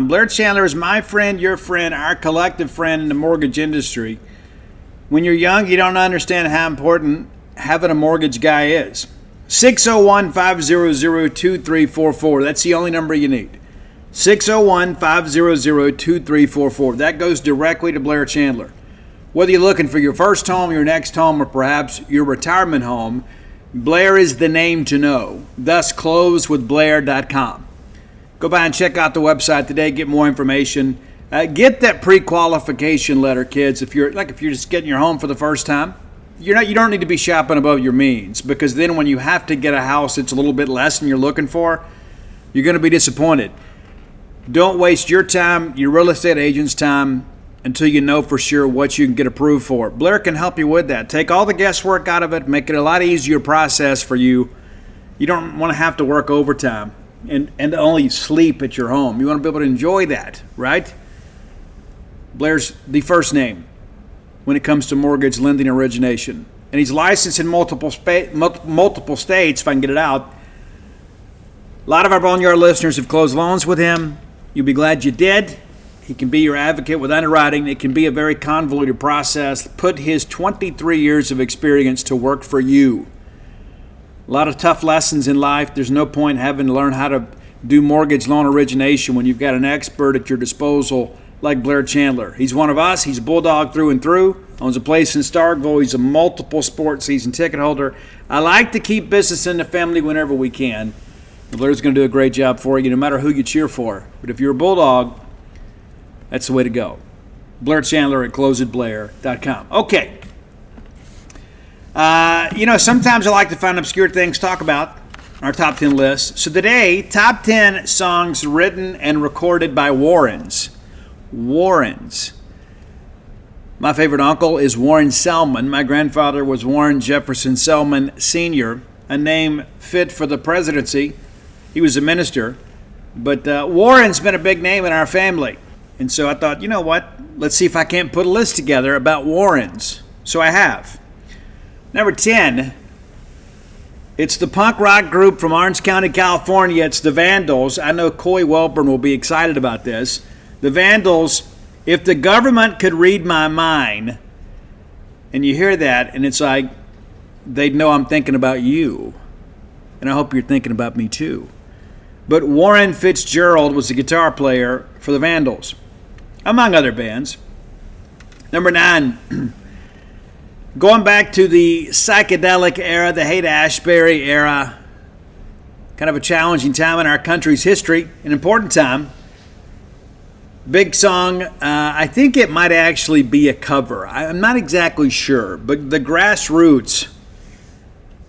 Blair Chandler is my friend, your friend, our collective friend in the mortgage industry. When you're young, you don't understand how important having a mortgage guy is. 601-500-2344. That's the only number you need. 601-500-2344. That goes directly to Blair Chandler. Whether you're looking for your first home, your next home, or perhaps your retirement home, Blair is the name to know. Thus, closewithblair.com. Go by and check out the website today. Get more information. Get that pre-qualification letter, kids. If you're just getting your home for the first time, you don't need to be shopping above your means, because then when you have to get a house that's a little bit less than you're looking for, you're going to be disappointed. Don't waste your time, your real estate agent's time, until you know for sure what you can get approved for. Blair can help you with that. Take all the guesswork out of it, make it a lot easier process for you. You don't want to have to work overtime and only sleep at your home. You want to be able to enjoy that, right? Blair's the first name when it comes to mortgage lending origination. And he's licensed in multiple states, if I can get it out. A lot of our Boneyard listeners have closed loans with him. You'll be glad you did. He can be your advocate with underwriting. It can be a very convoluted process. Put his 23 years of experience to work for you. A lot of tough lessons in life. There's no point having to learn how to do mortgage loan origination when you've got an expert at your disposal like Blair Chandler. He's one of us. He's a Bulldog through and through. Owns a place in Starkville. He's a multiple sports season ticket holder. I like to keep business in the family whenever we can. Blair's going to do a great job for you, no matter who you cheer for. But if you're a Bulldog, that's the way to go. Blair Chandler at closewithblair.com. Okay. Sometimes I like to find obscure things to talk about on our top 10 list. So today, top 10 songs written and recorded by Warrens. Warrens. My favorite uncle is Warren Selman. My grandfather was Warren Jefferson Selman Sr., a name fit for the presidency. He was a minister. But Warren's been a big name in our family. And so I thought, you know what? Let's see if I can't put a list together about Warrens. So I have. Number 10, it's the punk rock group from Orange County, California. It's the Vandals. I know Coy Welburn will be excited about this. The Vandals, if the government could read my mind, and you hear that, and it's like, they'd know I'm thinking about you. And I hope you're thinking about me too. But Warren Fitzgerald was the guitar player for the Vandals, among other bands. Number 9, going back to the psychedelic era, the Haight-Ashbury era, kind of a challenging time in our country's history, an important time. Big song. I think it might actually be a cover. I'm not exactly sure, but the Grassroots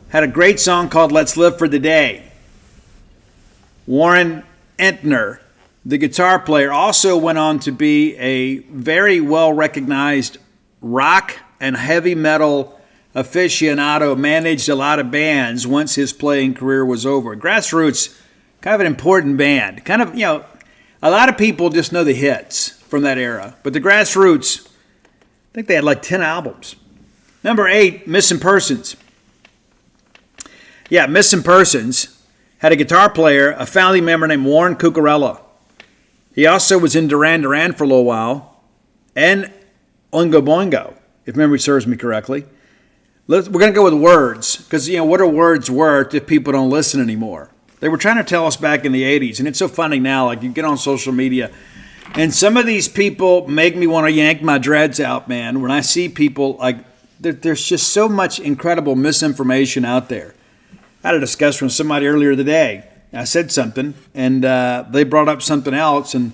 had a great song called Let's Live for the Day. Warren Entner, the guitar player, also went on to be a very well-recognized rock and heavy metal aficionado, managed a lot of bands once his playing career was over. Grassroots, kind of an important band. A lot of people just know the hits from that era. But the Grassroots, I think they had like 10 albums. Number 8, Missing Persons. Yeah, Missing Persons had a guitar player, a founding member named Warren Cucurella. He also was in Duran Duran for a little while, and Oingo Boingo, if memory serves me correctly. We're going to go with words, because, what are words worth if people don't listen anymore? They were trying to tell us back in the 80s, and it's so funny now. Like, you get on social media, and some of these people make me want to yank my dreads out, man, when I see people, like, there's just so much incredible misinformation out there. I had a discussion with somebody earlier today. I said something, and they brought up something else, and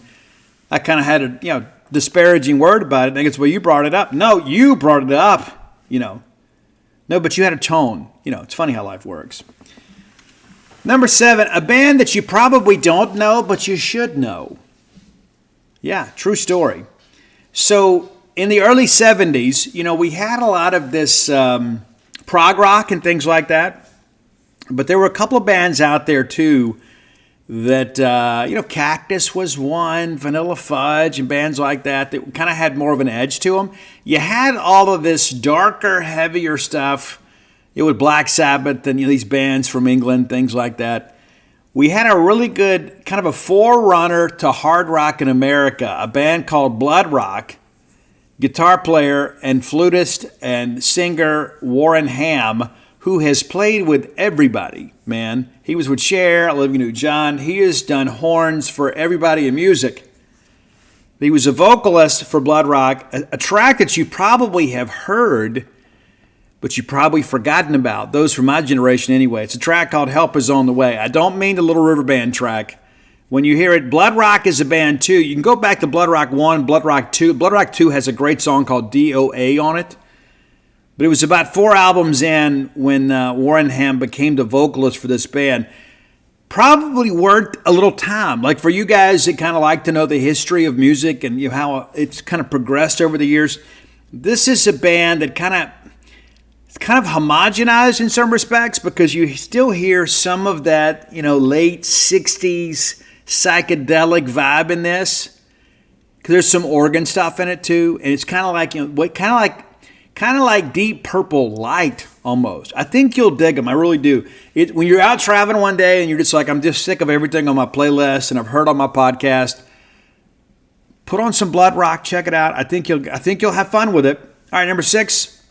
I kind of had a disparaging word about it. And I guess, well, you brought it up. No, you brought it up. No, but you had a tone. It's funny how life works. Number 7, a band that you probably don't know, but you should know. Yeah, true story. So in the early 70s, we had a lot of this prog rock and things like that. But there were a couple of bands out there, too, that, Cactus was one, Vanilla Fudge, and bands like that kind of had more of an edge to them. You had all of this darker, heavier stuff. It was Black Sabbath and these bands from England, things like that. We had a really good kind of a forerunner to hard rock in America, a band called Blood Rock. Guitar player and flutist and singer Warren Ham, who has played with everybody, man. He was with Cher, Olivia Newton-John. He has done horns for everybody in music. He was a vocalist for Blood Rock, a track that you probably have heard, but you've probably forgotten about, those from my generation anyway. It's a track called Help Is On The Way. I don't mean the Little River Band track. When you hear it, Blood Rock is a band too. You can go back to Blood Rock 1, Blood Rock 2. Blood Rock 2 has a great song called DOA on it. But it was about 4 albums in when Warren Ham became the vocalist for this band. Probably worth a little time. Like for you guys that kind of like to know the history of music and how it's kind of progressed over the years, this is a band that it's kind of homogenized in some respects because you still hear some of that, late 60s psychedelic vibe in this. Because there's some organ stuff in it too, and it's kind of like kind of like Deep Purple light almost. I think you'll dig them. I really do. When you're out traveling one day and you're just like, I'm just sick of everything on my playlist and I've heard on my podcast, put on some Blood Rock, check it out. I think you'll have fun with it. All right, number 6.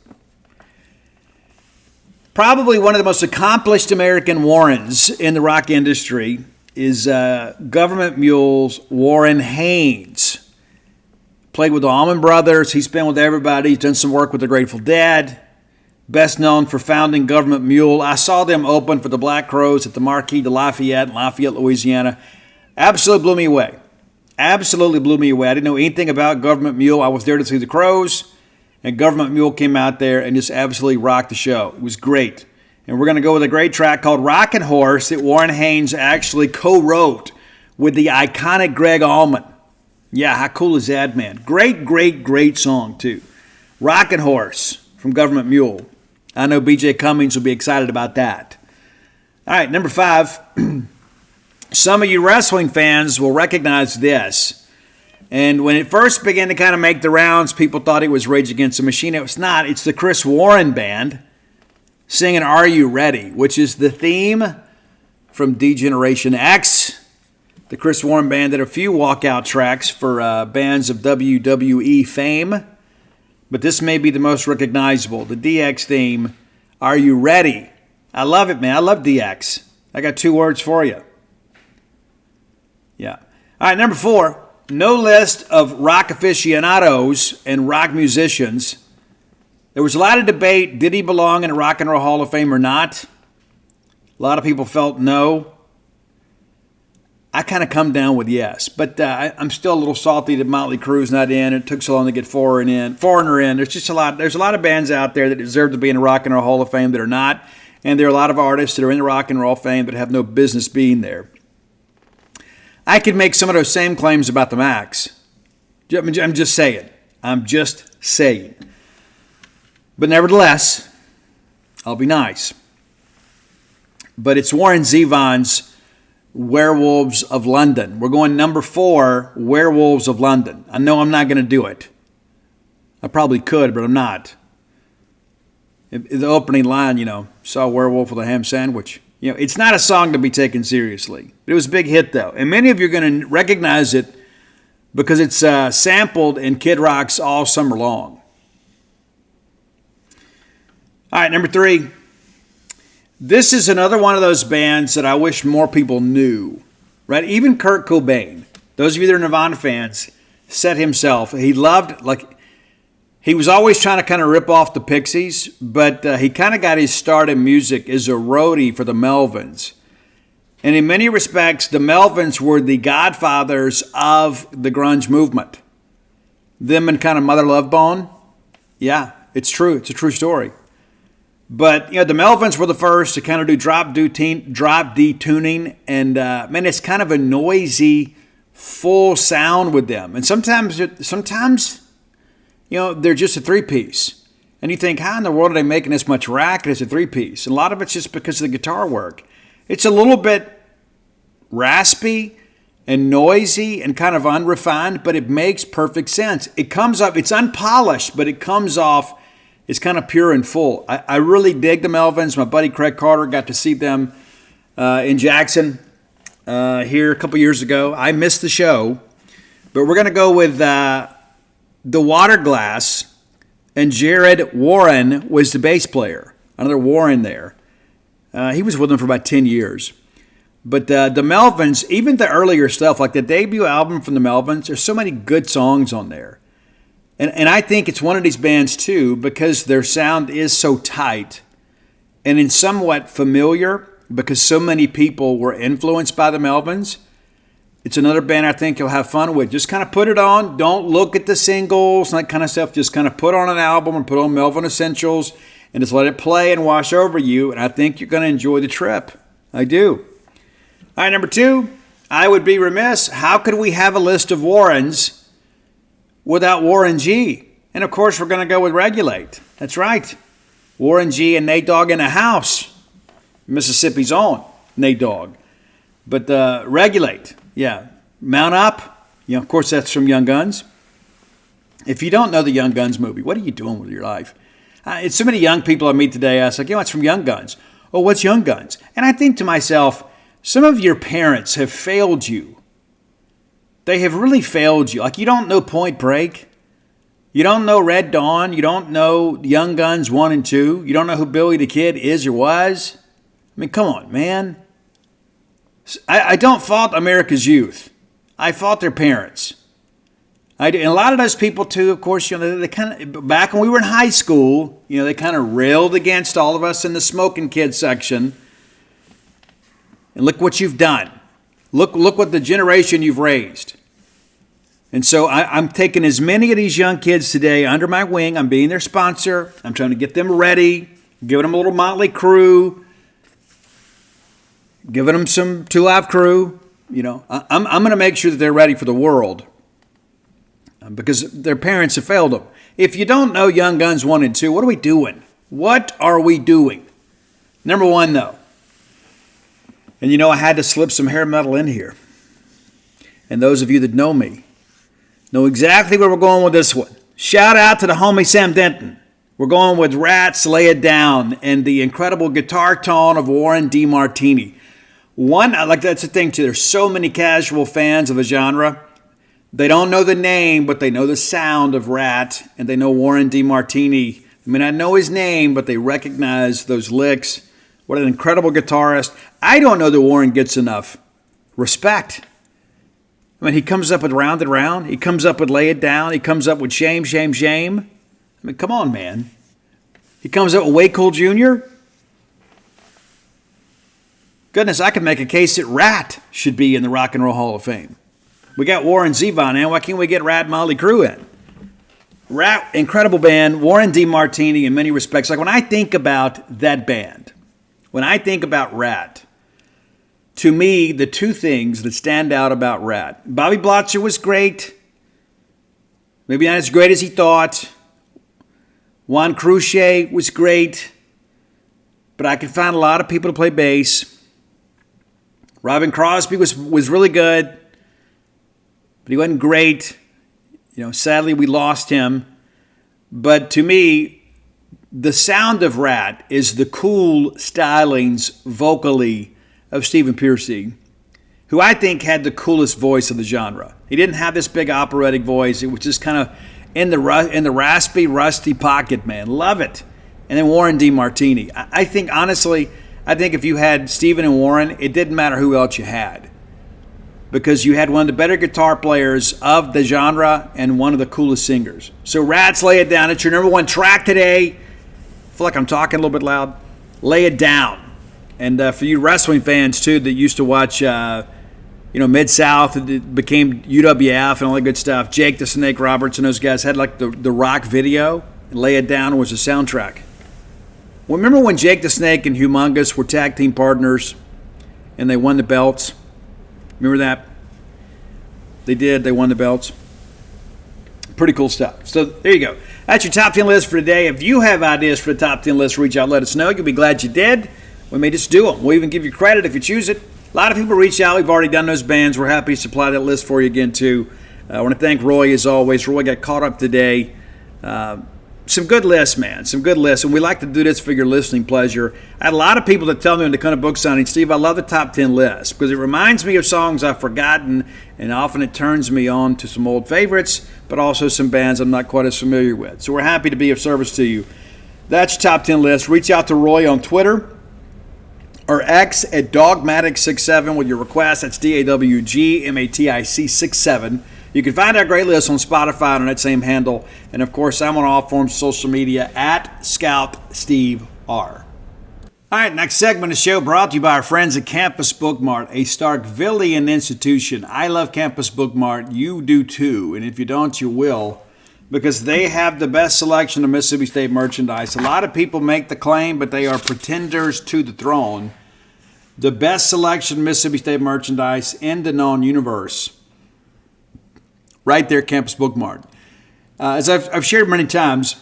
Probably one of the most accomplished American Warrens in the rock industry is Government Mule's Warren Haynes. Played with the Allman Brothers. He's been with everybody. He's done some work with the Grateful Dead. Best known for founding Government Mule. I saw them open for the Black Crowes at the Marquis de Lafayette in Lafayette, Louisiana. Absolutely blew me away. Absolutely blew me away. I didn't know anything about Government Mule. I was there to see the Crowes, and Government Mule came out there and just absolutely rocked the show. It was great. And we're going to go with a great track called Rockin' Horse that Warren Haynes actually co-wrote with the iconic Greg Allman. Yeah, how cool is that, man? Great, great, great song, too. Rockin' Horse from Government Mule. I know B.J. Cummings will be excited about that. All right, number 5. Some of you wrestling fans will recognize this. And when it first began to kind of make the rounds, people thought it was Rage Against the Machine. It was not. It's the Chris Warren Band singing Are You Ready?, which is the theme from D-Generation X. The Chris Warren Band did a few walkout tracks for bands of WWE fame, but this may be the most recognizable. The DX theme, Are You Ready? I love it, man. I love DX. I got 2 words for you. Yeah. All right, number 4. No list of rock aficionados and rock musicians. There was a lot of debate. Did he belong in a Rock and Roll Hall of Fame or not? A lot of people felt no. I kind of come down with yes, but I'm still a little salty that Motley Crue's not in. It took so long to get Foreigner in. There's a lot of bands out there that deserve to be in a Rock and Roll Hall of Fame that are not, and there are a lot of artists that are in the Rock and Roll Fame that have no business being there. I could make some of those same claims about the Max. I'm just saying. But nevertheless, I'll be nice. But it's Warren Zevon's Werewolves of London. We're going number 4, Werewolves of London. I know I'm not going to do it. I probably could, but I'm not. The opening line, saw a werewolf with a ham sandwich. It's not a song to be taken seriously. It was a big hit, though. And many of you are going to recognize it because it's sampled in Kid Rock's All Summer Long. All right, number 3. This is another one of those bands that I wish more people knew, right? Even Kurt Cobain, those of you that are Nirvana fans, said himself, he was always trying to kind of rip off the Pixies, but he kind of got his start in music as a roadie for the Melvins. And in many respects, the Melvins were the godfathers of the grunge movement. Them and kind of Mother Love Bone. Yeah, it's true. It's a true story. But, the Melvins were the first to kind of do drop D tuning. And, man, it's kind of a noisy, full sound with them. And sometimes they're just a three-piece. And you think, how in the world are they making this much racket as a three-piece? And a lot of it's just because of the guitar work. It's a little bit raspy and noisy and kind of unrefined, but it makes perfect sense. It comes up, it's unpolished, but it comes off, it's kind of pure and full. I really dig the Melvins. My buddy Craig Carter got to see them in Jackson here a couple years ago. I missed the show, but we're going to go with The Waterglass, and Jared Warren was the bass player. Another Warren there. He was with them for about 10 years. But the Melvins, even the earlier stuff, like the debut album from the Melvins, there's so many good songs on there. And I think it's one of these bands, too, because their sound is so tight and in somewhat familiar because so many people were influenced by the Melvins. It's another band I think you'll have fun with. Just kind of put it on. Don't look at the singles and that kind of stuff. Just kind of put on an album and put on Melvin Essentials and just let it play and wash over you. And I think you're going to enjoy the trip. I do. All right, number 2, I would be remiss. How could we have a list of Warrens without Warren G? And, of course, we're going to go with Regulate. That's right. Warren G and Nate Dogg in the house. Mississippi's own Nate Dogg. But Regulate, yeah. Mount Up, of course, that's from Young Guns. If you don't know the Young Guns movie, what are you doing with your life? It's so many young people I meet today. I was like, it's from Young Guns. Oh, what's Young Guns? And I think to myself, some of your parents have failed you. They have really failed you. Like, you don't know Point Break. You don't know Red Dawn. You don't know Young Guns 1 and 2. You don't know who Billy the Kid is or was. I mean, come on, man. I don't fault America's youth. I fault their parents. And a lot of those people, too, of course, they kind of, back when we were in high school, they kind of railed against all of us in the smoking kids section. And look what you've done. Look what the generation you've raised. And so I'm taking as many of these young kids today under my wing. I'm being their sponsor. I'm trying to get them ready, giving them a little Motley Crue, giving them some 2 Live Crew. I'm going to make sure that they're ready for the world because their parents have failed them. If you don't know Young Guns 1 and 2, what are we doing? What are we doing? Number 1, though. And I had to slip some hair metal in here. And those of you that know me know exactly where we're going with this one. Shout out to the homie Sam Denton. We're going with Rats, Lay It Down, and the incredible guitar tone of Warren DeMartini. That's the thing too. There's so many casual fans of the genre. They don't know the name, but they know the sound of Rat, and they know Warren DeMartini. I mean, I know his name, but they recognize those licks. What an incredible guitarist. I don't know that Warren gets enough respect. I mean, he comes up with Round and Round. He comes up with Lay It Down. He comes up with Shame, Shame, Shame. I mean, come on, man. He comes up with Way Cool Jr. Goodness, I could make a case that Rat should be in the Rock and Roll Hall of Fame. We got Warren Zevon in. Why can't we get Rat Motley Crue in? Rat, incredible band. Warren DeMartini in many respects. Like when I think about that band, when I think about Rat, to me, the 2 things that stand out about Rat. Bobby Blotzer was great. Maybe not as great as he thought. Juan Crouchet was great. But I could find a lot of people to play bass. Robin Crosby was really good. But he wasn't great. Sadly, we lost him. But to me, the sound of Rat is the cool stylings vocally of Stephen Pearcy, who I think had the coolest voice of the genre. He didn't have this big operatic voice. It was just kind of in the raspy, rusty pocket, man. Love it. And then Warren DeMartini. I think, honestly, I think if you had Steven and Warren, it didn't matter who else you had, because you had one of the better guitar players of the genre and one of the coolest singers. So Rats, Lay It Down. It's your number one track today. I feel like I'm talking a little bit loud. Lay It Down. And for you wrestling fans, too, that used to watch, Mid-South, it became UWF and all that good stuff. Jake the Snake Roberts and those guys had like the rock video. Lay It Down was the soundtrack. Well, remember when Jake the Snake and Humongous were tag team partners and they won the belts? Remember that? They did. They won the belts. Pretty cool stuff. So there you go. That's your top 10 list for today. If you have ideas for the top 10 list, reach out, let us know. You'll be glad you did. We may just do them. We'll even give you credit if you choose it. A lot of people reach out. We've already done those bands. We're happy to supply that list for you again, too. I want to thank Roy, as always. Roy got caught up today. Some good lists, man. Some good lists. And we like to do this for your listening pleasure. I had a lot of people that tell me when they come to book signing, Steve, I love the top 10 list because it reminds me of songs I've forgotten, and often it turns me on to some old favorites, but also some bands I'm not quite as familiar with. So we're happy to be of service to you. That's your top 10 list. Reach out to Roy on Twitter or X at Dogmatic67 with your request. That's DAWGMATIC 67. You can find our great list on Spotify on that same handle. And, of course, I'm on all forms of social media at Scout Steve R. All right, next segment of the show brought to you by our friends at Campus Book Mart, a Starkvillian institution. I love Campus Book Mart. You do, too. And if you don't, you will, because they have the best selection of Mississippi State merchandise. A lot of people make the claim, but they are pretenders to the throne. The best selection of Mississippi State merchandise in the known universe. Right there, Campus Book Mart. As I've shared many times,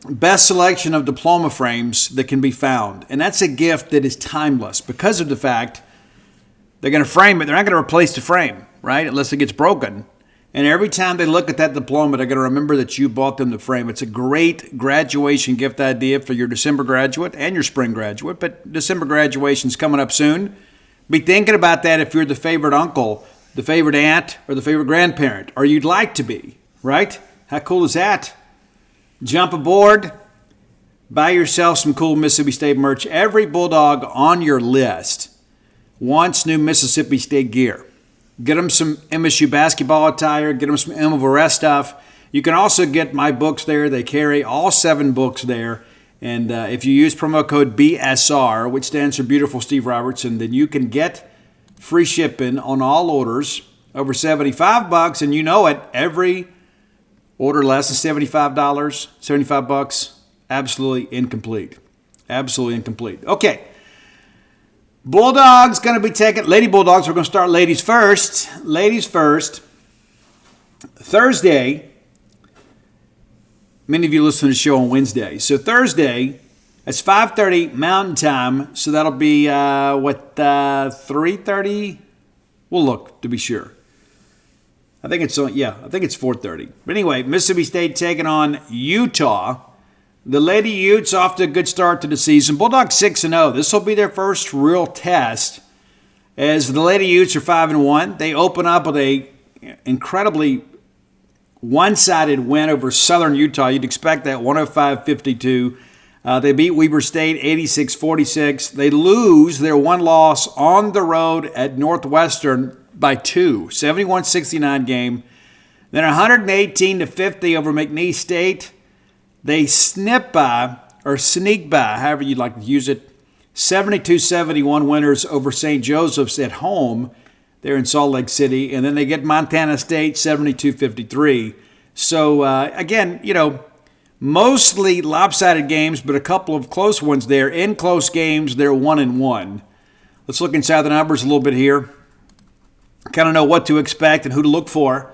best selection of diploma frames that can be found. And that's a gift that is timeless because of the fact they're going to frame it. They're not going to replace the frame, right, unless it gets broken. And every time they look at that diploma, they're going to remember that you bought them the frame. It's a great graduation gift idea for your December graduate and your spring graduate. But December graduation's coming up soon. Be thinking about that if you're the favorite uncle, the favorite aunt, or the favorite grandparent, or you'd like to be, right? How cool is that? Jump aboard, buy yourself some cool Mississippi State merch. Every Bulldog on your list wants new Mississippi State gear. Get them some MSU basketball attire, get them some Emma Varese stuff. You can also get my books there. They carry all 7 books there. And if you use promo code BSR, which stands for Beautiful Steve Robertson, then you can get free shipping on all orders over $75, and you know it, every order less than $75, $75, absolutely incomplete. Absolutely incomplete. Okay. Bulldogs going to be taking, Lady Bulldogs, we're going to start ladies first. Ladies first. Thursday, many of you listen to the show on Wednesday. So Thursday, it's 5:30 Mountain Time, so that'll be, 3:30? We'll look to be sure. I think it's 4:30. But anyway, Mississippi State taking on Utah. The Lady Utes off to a good start to the season. Bulldogs 6-0. This will be their first real test, as the Lady Utes are 5-1. They open up with a incredibly one-sided win over Southern Utah. You'd expect that, 105-52. They beat Weber State 86-46. They lose their one loss on the road at Northwestern by 2, 71-69 game. Then 118-50 over McNeese State. They sneak by, however you'd like to use it, 72-71 winners over St. Joseph's at home there in Salt Lake City. And then they get Montana State 72-53. So, again, mostly lopsided games, but a couple of close ones there. In close games, they're 1-1. Let's look inside the numbers a little bit here. Kind of know what to expect and who to look for.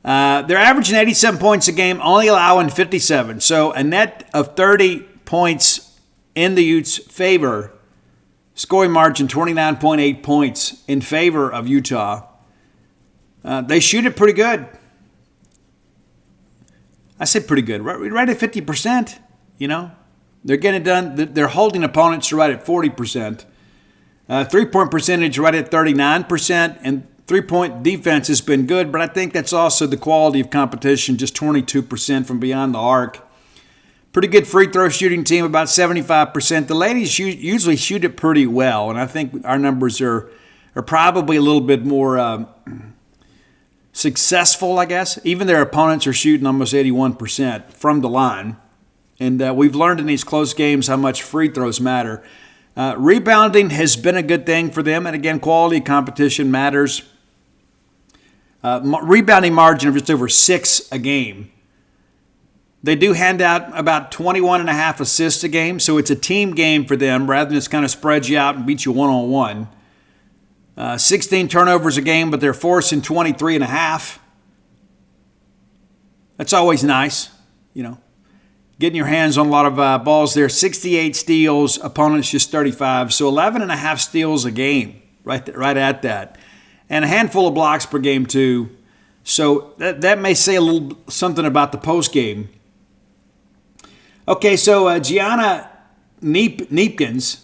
They're averaging 87 points a game, only allowing 57. So a net of 30 points in the Utes' favor. Scoring margin 29.8 points in favor of Utah. They shoot it pretty good. I say pretty good. Right at 50%, They're getting it done. They're holding opponents right at 40%. Three-point percentage right at 39%. And three-point defense has been good, but I think that's also the quality of competition, just 22% from beyond the arc. Pretty good free throw shooting team, about 75%. The ladies usually shoot it pretty well, and I think our numbers are probably a little bit more successful, I guess. Even their opponents are shooting almost 81% from the line. And we've learned in these close games how much free throws matter. Rebounding has been a good thing for them. And again, quality competition matters. Rebounding margin of just over 6 a game. They do hand out about 21.5 assists a game. So it's a team game for them rather than just kind of spread you out and beat you one-on-one. 16 turnovers a game, but they're forcing 23.5. That's always nice, Getting your hands on a lot of balls there. 68 steals, opponents just 35. So 11.5 steals a game, right at that. And a handful of blocks per game, too. So that may say a little something about the post game. Okay, so Gianna Neepkins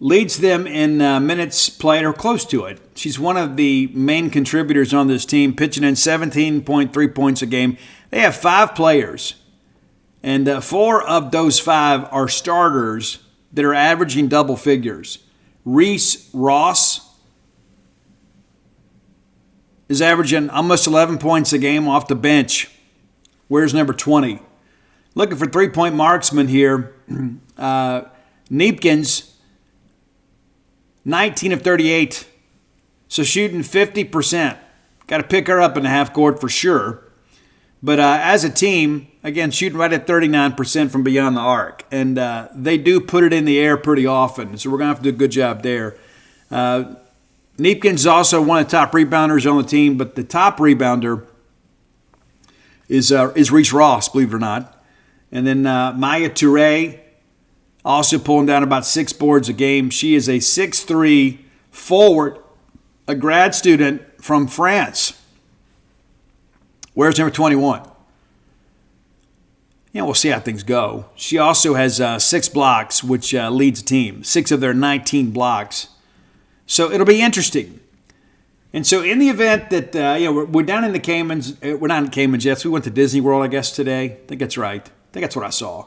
leads them in minutes played or close to it. She's one of the main contributors on this team, pitching in 17.3 points a game. They have 5 players, and 4 of those 5 are starters that are averaging double figures. Reese Ross is averaging almost 11 points a game off the bench. Where's number 20? Looking for three-point marksman here. Neepkins, 19 of 38, so shooting 50%. Got to pick her up in the half court for sure. But as a team, again, shooting right at 39% from beyond the arc. And they do put it in the air pretty often, so we're going to have to do a good job there. Neepkins is also one of the top rebounders on the team, but the top rebounder is Reese Ross, believe it or not. And then Maya Touré, also pulling down about 6 boards a game. She is a 6'3" forward, a grad student from France. Where's number 21? We'll see how things go. She also has 6 blocks, which leads the team. 6 of their 19 blocks. So it'll be interesting. And so in the event that, we're down in the Caymans. We're not in Caymans yet. So we went to Disney World, I guess, today. I think that's right. I think that's what I saw.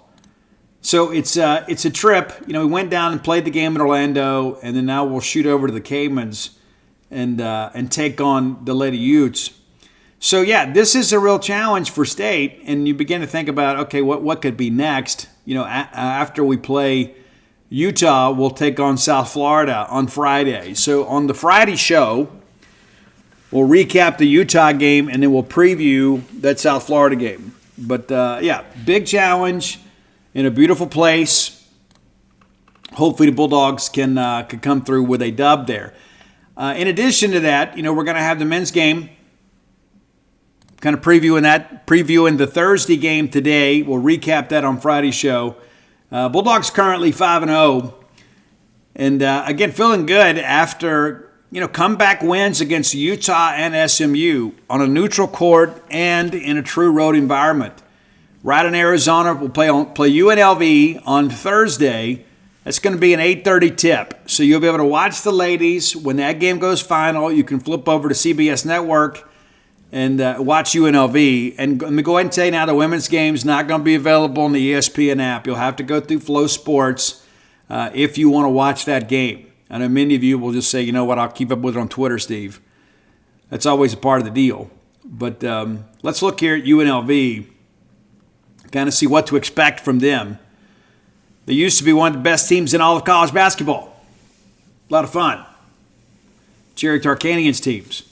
So it's a trip. We went down and played the game in Orlando, and then now we'll shoot over to the Caymans and take on the Lady Utes. So, this is a real challenge for State, and you begin to think about, okay, what could be next? After we play Utah, we'll take on South Florida on Friday. So, on the Friday show, we'll recap the Utah game, and then we'll preview that South Florida game. But, big challenge in a beautiful place. Hopefully the Bulldogs can come through with a dub there. In addition to that, we're going to have the men's game. Kind of previewing the Thursday game today. We'll recap that on Friday's show. Bulldogs currently 5-0. And again, feeling good after, comeback wins against Utah and SMU on a neutral court and in a true road environment. Right in Arizona, we'll play UNLV on Thursday. That's going to be an 8:30 tip. So you'll be able to watch the ladies. When that game goes final, you can flip over to CBS Network and watch UNLV. And let me go ahead and tell you now, the women's game's not going to be available on the ESPN app. You'll have to go through Flow Sports if you want to watch that game. I know many of you will just say, you know what, I'll keep up with it on Twitter, Steve. That's always a part of the deal. But let's look here at UNLV, kind of see what to expect from them. They used to be one of the best teams in all of college basketball. A lot of fun. Jerry Tarkanian's teams.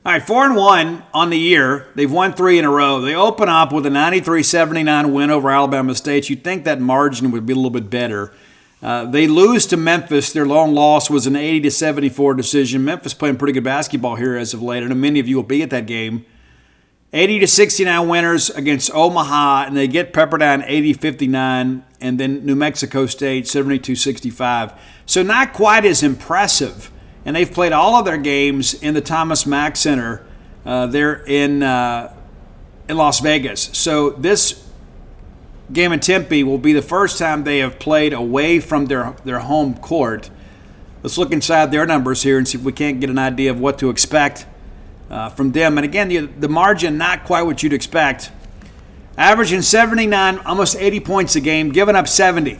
All right, 4-1 on the year. They've won 3 in a row. They open up with a 93-79 win over Alabama State. You'd think that margin would be a little bit better. They lose to Memphis. Their long loss was an 80-74 decision. Memphis playing pretty good basketball here as of late. I know many of you will be at that game. 80-69 winners against Omaha, and they get Pepperdine 80-59, and then New Mexico State 72-65. So not quite as impressive. And they've played all of their games in the Thomas Mack Center there in Las Vegas. So this game in Tempe will be the first time they have played away from their home court. Let's look inside their numbers here and see if we can't get an idea of what to expect from them. And again, the margin, not quite what you'd expect. Averaging 79, almost 80 points a game, giving up 70.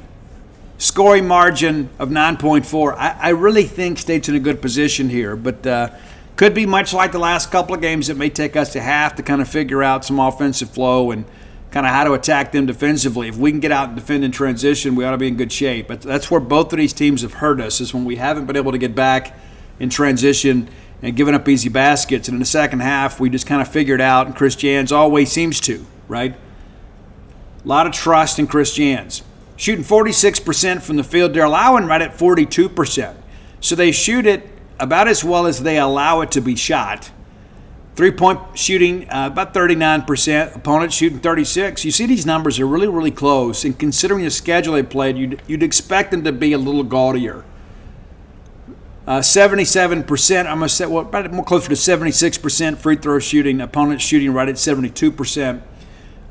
Scoring margin of 9.4. I really think State's in a good position here, but could be much like the last couple of games. It may take us to half to kind of figure out some offensive flow and kind of how to attack them defensively. If we can get out and defend in transition, we ought to be in good shape. But that's where both of these teams have hurt us, is when we haven't been able to get back in transition and giving up easy baskets. And in the second half, we just kind of figured out, and Chris Jans always seems to, right? A lot of trust in Chris Jans. Shooting 46% from the field. They're allowing right at 42%. So they shoot it about as well as they allow it to be shot. Three-point shooting, about 39%. Opponents shooting 36%. You see these numbers are really, really close. And considering the schedule they played, you'd expect them to be a little gaudier. 77%, I'm going to say, well, about more closer to 76% free throw shooting. Opponents shooting right at 72%.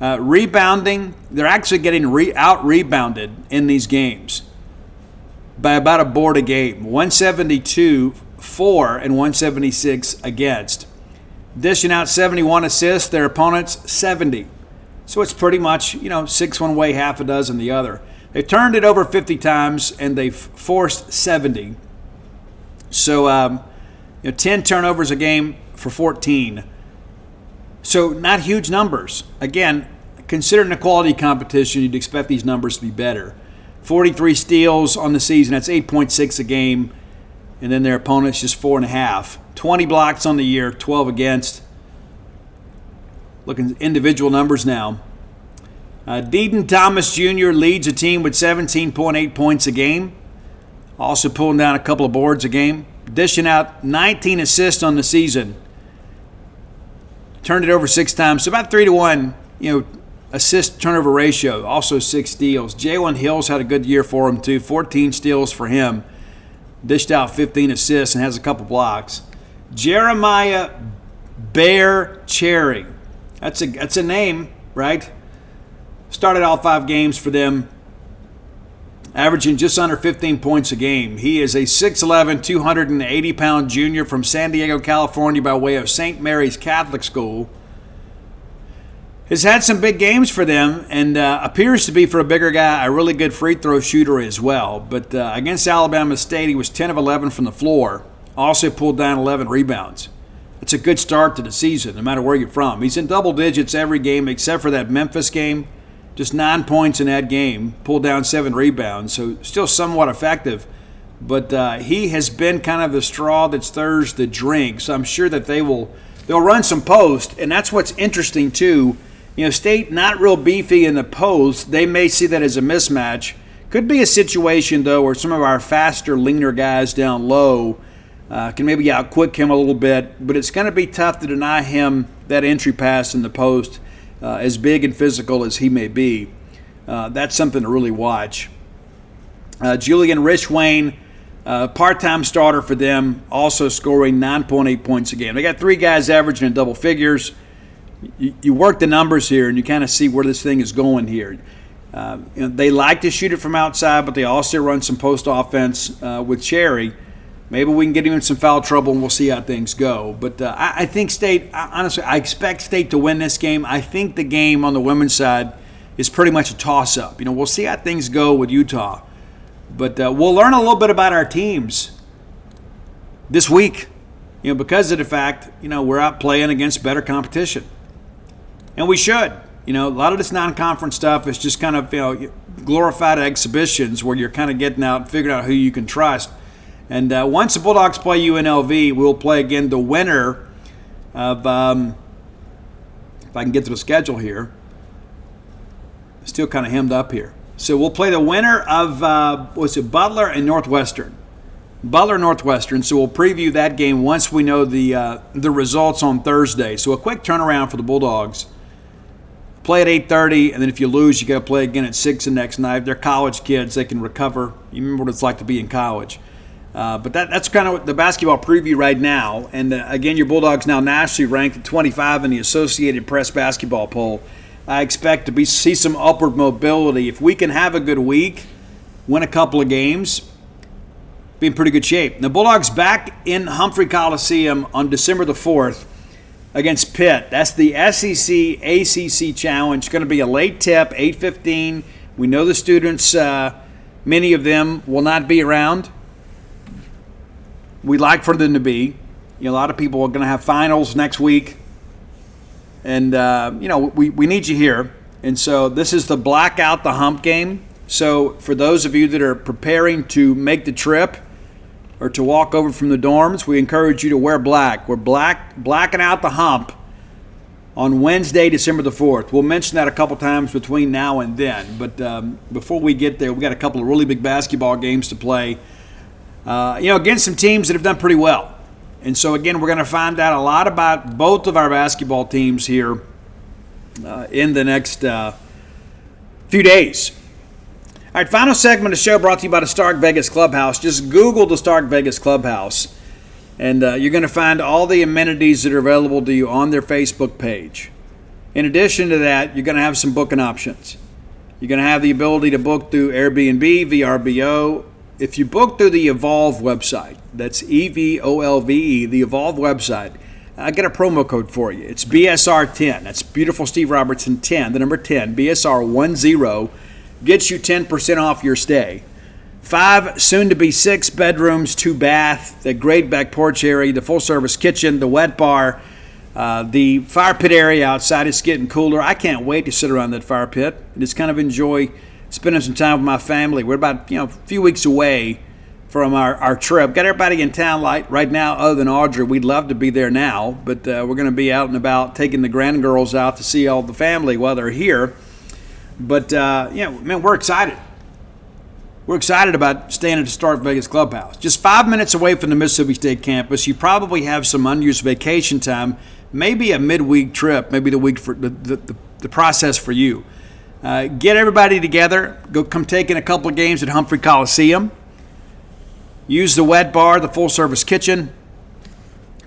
Rebounding, they're actually getting out-rebounded in these games by about a board a game. 172 for and 176 against. Dishing out 71 assists, their opponents 70. So it's pretty much, 6 one way, half a dozen the other. They turned it over 50 times and they've forced 70. So 10 turnovers a game for 14. So not huge numbers. Again, considering the quality competition, you'd expect these numbers to be better. 43 steals on the season, that's 8.6 a game. And then their opponents just 4.5. 20 blocks on the year, 12 against. Looking at individual numbers now. Deaton Thomas Jr. leads a team with 17.8 points a game. Also pulling down a couple of boards a game. Dishing out 19 assists on the season. Turned it over 6 times. So about 3-to-1, assist turnover ratio. Also 6 steals. Jalen Hills had a good year for him too. 14 steals for him. Dished out 15 assists and has a couple blocks. Jeremiah Bear Cherry. That's a name, right? Started all 5 games for them, averaging just under 15 points a game. He is a 6'11", 280-pound junior from San Diego, California by way of St. Mary's Catholic School. Has had some big games for them and appears to be, for a bigger guy, a really good free throw shooter as well. But against Alabama State, he was 10 of 11 from the floor. Also pulled down 11 rebounds. It's a good start to the season, no matter where you're from. He's in double digits every game except for that Memphis game. Just 9 points in that game. Pulled down 7 rebounds, so still somewhat effective. But he has been kind of the straw that stirs the drink. So I'm sure that they'll run some post, and that's what's interesting too. State not real beefy in the post. They may see that as a mismatch. Could be a situation, though, where some of our faster, leaner guys down low can maybe outquick him a little bit. But it's going to be tough to deny him that entry pass in the post, as big and physical as he may be. That's something to really watch. Julian Richwayne, part-time starter for them, also scoring 9.8 points a game. They got 3 guys averaging in double figures. You work the numbers here, and you kind of see where this thing is going here. They like to shoot it from outside, but they also run some post offense with Cherry. Maybe we can get him in some foul trouble, and we'll see how things go. But I think State, honestly, I expect State to win this game. I think the game on the women's side is pretty much a toss-up. We'll see how things go with Utah. But we'll learn a little bit about our teams this week, because of the fact, we're out playing against better competition. And we should. A lot of this non-conference stuff is just kind of, glorified exhibitions where you're kind of getting out and figuring out who you can trust. And once the Bulldogs play UNLV, we'll play again the winner of, if I can get to the schedule here, still kind of hemmed up here. So we'll play the winner of, Butler and Northwestern. Butler-Northwestern, so we'll preview that game once we know the results on Thursday. So a quick turnaround for the Bulldogs. Play at 8:30, and then if you lose, you got to play again at 6 the next night. They're college kids. They can recover. You remember what it's like to be in college. But that's kind of the basketball preview right now. And, again, your Bulldogs now nationally ranked at 25 in the Associated Press basketball poll. I expect to see some upward mobility. If we can have a good week, win a couple of games, be in pretty good shape. The Bulldogs back in Humphrey Coliseum on December the 4th. against Pitt. That's the SEC ACC Challenge. It's going to be a late tip, 8:15. We know the students, many of them will not be around. We'd like for them to be. A lot of people are going to have finals next week. And, we need you here. And so this is the Blackout the Hump game. So for those of you that are preparing to make the trip or to walk over from the dorms, we encourage you to wear black. We're blacking out the hump on Wednesday, December the 4th. We'll mention that a couple times between now and then. But before we get there, we've got a couple of really big basketball games to play, against some teams that have done pretty well. And so, again, we're going to find out a lot about both of our basketball teams here in the next few days. All right, final segment of the show brought to you by the Stark Vegas Clubhouse. Just Google the Stark Vegas Clubhouse, and you're going to find all the amenities that are available to you on their Facebook page. In addition to that, you're going to have some booking options. You're going to have the ability to book through Airbnb, VRBO. If you book through the Evolve website, that's EVOLVE, the Evolve website, I get a promo code for you. It's BSR10. That's Beautiful Steve Robertson 10, the number 10, BSR10, gets you 10% off your stay. 5, soon to be 6 bedrooms, 2 bath, the great back porch area, the full service kitchen, the wet bar, the fire pit area outside. It's getting cooler. I can't wait to sit around that fire pit and just kind of enjoy spending some time with my family. We're about a few weeks away from our trip. Got everybody in town right now other than Audrey. We'd love to be there now, but we're going to be out and about taking the grandgirls out to see all the family while they're here. But, man, we're excited. We're excited about staying at the Stark Vegas Clubhouse. Just 5 minutes away from the Mississippi State campus. You probably have some unused vacation time, maybe a midweek trip, maybe the week for the process for you. Get everybody together. Come take in a couple of games at Humphrey Coliseum. Use the wet bar, the full-service kitchen.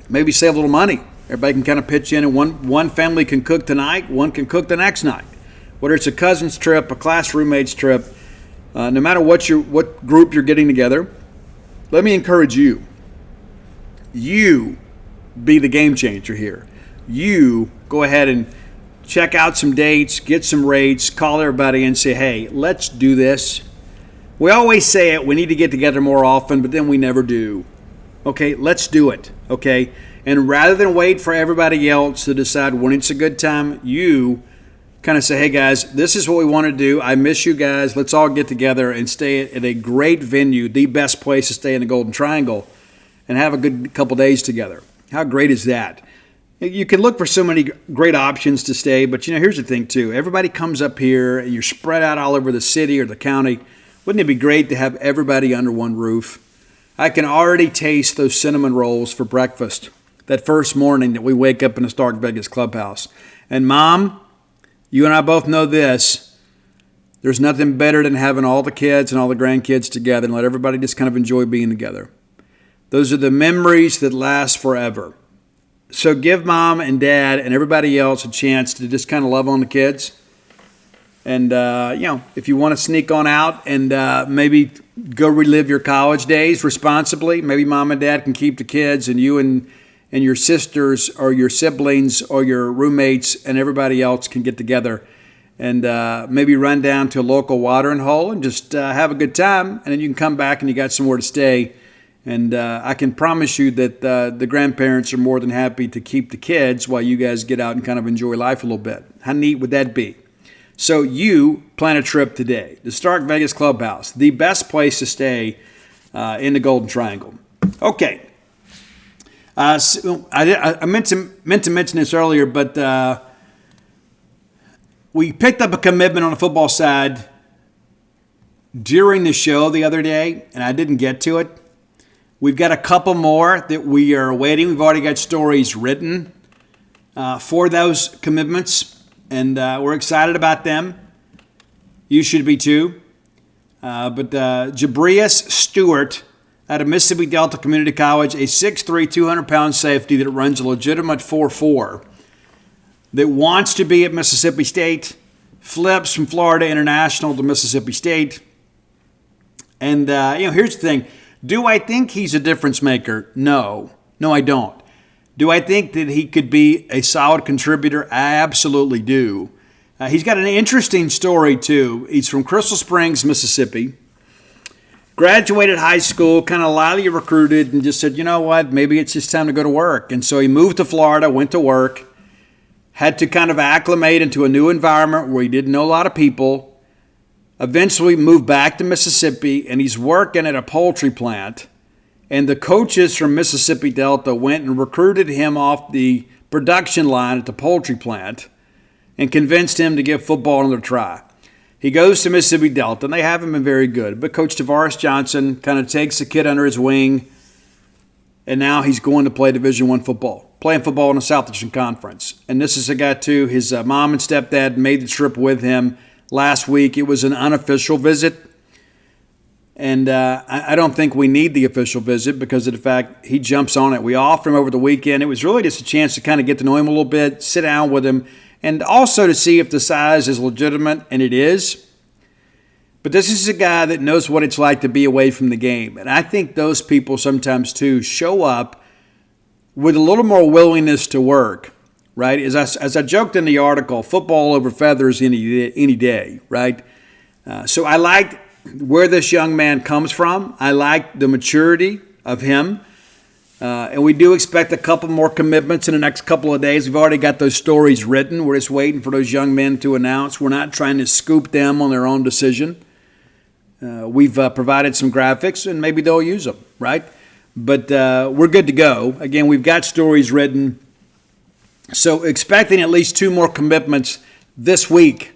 Maybe save a little money. Everybody can kind of pitch in, and one family can cook tonight, one can cook the next night. Whether it's a cousin's trip, a class roommate's trip, no matter what group you're getting together, let me encourage you. You be the game changer here. You go ahead and check out some dates, get some rates, call everybody and say, hey, let's do this. We always say it, we need to get together more often, but then we never do. Okay, let's do it, okay? And rather than wait for everybody else to decide when it's a good time, you kind of say, hey, guys, this is what we want to do. I miss you guys. Let's all get together and stay at a great venue, the best place to stay in the Golden Triangle, and have a good couple days together. How great is that? You can look for so many great options to stay, but, here's the thing, too. Everybody comes up here, and you're spread out all over the city or the county. Wouldn't it be great to have everybody under one roof? I can already taste those cinnamon rolls for breakfast that first morning that we wake up in the Stark Vegas Clubhouse. And, Mom, you and I both know this. There's nothing better than having all the kids and all the grandkids together and let everybody just kind of enjoy being together. Those are the memories that last forever. So give Mom and Dad and everybody else a chance to just kind of love on the kids. And, if you want to sneak on out and maybe go relive your college days responsibly, maybe Mom and Dad can keep the kids and you and your sisters or your siblings or your roommates and everybody else can get together and maybe run down to a local watering hole and just have a good time. And then you can come back and you got somewhere to stay. And I can promise you that the grandparents are more than happy to keep the kids while you guys get out and kind of enjoy life a little bit. How neat would that be? So you plan a trip today. The Stark Vegas Clubhouse, the best place to stay in the Golden Triangle. Okay. I meant to mention this earlier, but we picked up a commitment on the football side during the show the other day, and I didn't get to it. We've got a couple more that we are awaiting. We've already got stories written for those commitments, and we're excited about them. You should be too. But Jabrius Stewart out of Mississippi Delta Community College, a 6'3", 200-pound safety that runs a legitimate 4.4, that wants to be at Mississippi State, flips from Florida International to Mississippi State. And, here's the thing. Do I think he's a difference maker? No. No, I don't. Do I think that he could be a solid contributor? I absolutely do. He's got an interesting story, too. He's from Crystal Springs, Mississippi. Graduated high school, kind of lightly recruited, and just said, you know what, maybe it's just time to go to work. And so he moved to Florida, went to work, had to kind of acclimate into a new environment where he didn't know a lot of people. Eventually moved back to Mississippi, and he's working at a poultry plant. And the coaches from Mississippi Delta went and recruited him off the production line at the poultry plant and convinced him to give football another try. He goes to Mississippi Delta, and they haven't been very good. But Coach Tavares Johnson kind of takes the kid under his wing, and now he's going to play Division I football, playing football in the Southeastern Conference. And this is a guy, too, his mom and stepdad made the trip with him last week. It was an unofficial visit. And I don't think we need the official visit because of the fact he jumps on it. We offered him over the weekend. It was really just a chance to kind of get to know him a little bit, sit down with him, and also to see if the size is legitimate, and it is. But this is a guy that knows what it's like to be away from the game. And I think those people sometimes, too, show up with a little more willingness to work, right? As I joked in the article, football over feathers any day, right? So I liked where this young man comes from. I like the maturity of him. And we do expect a couple more commitments in the next couple of days. We've already got those stories written. We're just waiting for those young men to announce. We're not trying to scoop them on their own decision. We've provided some graphics, and maybe they'll use them, right? But we're good to go. Again, we've got stories written. So expecting at least 2 more commitments this week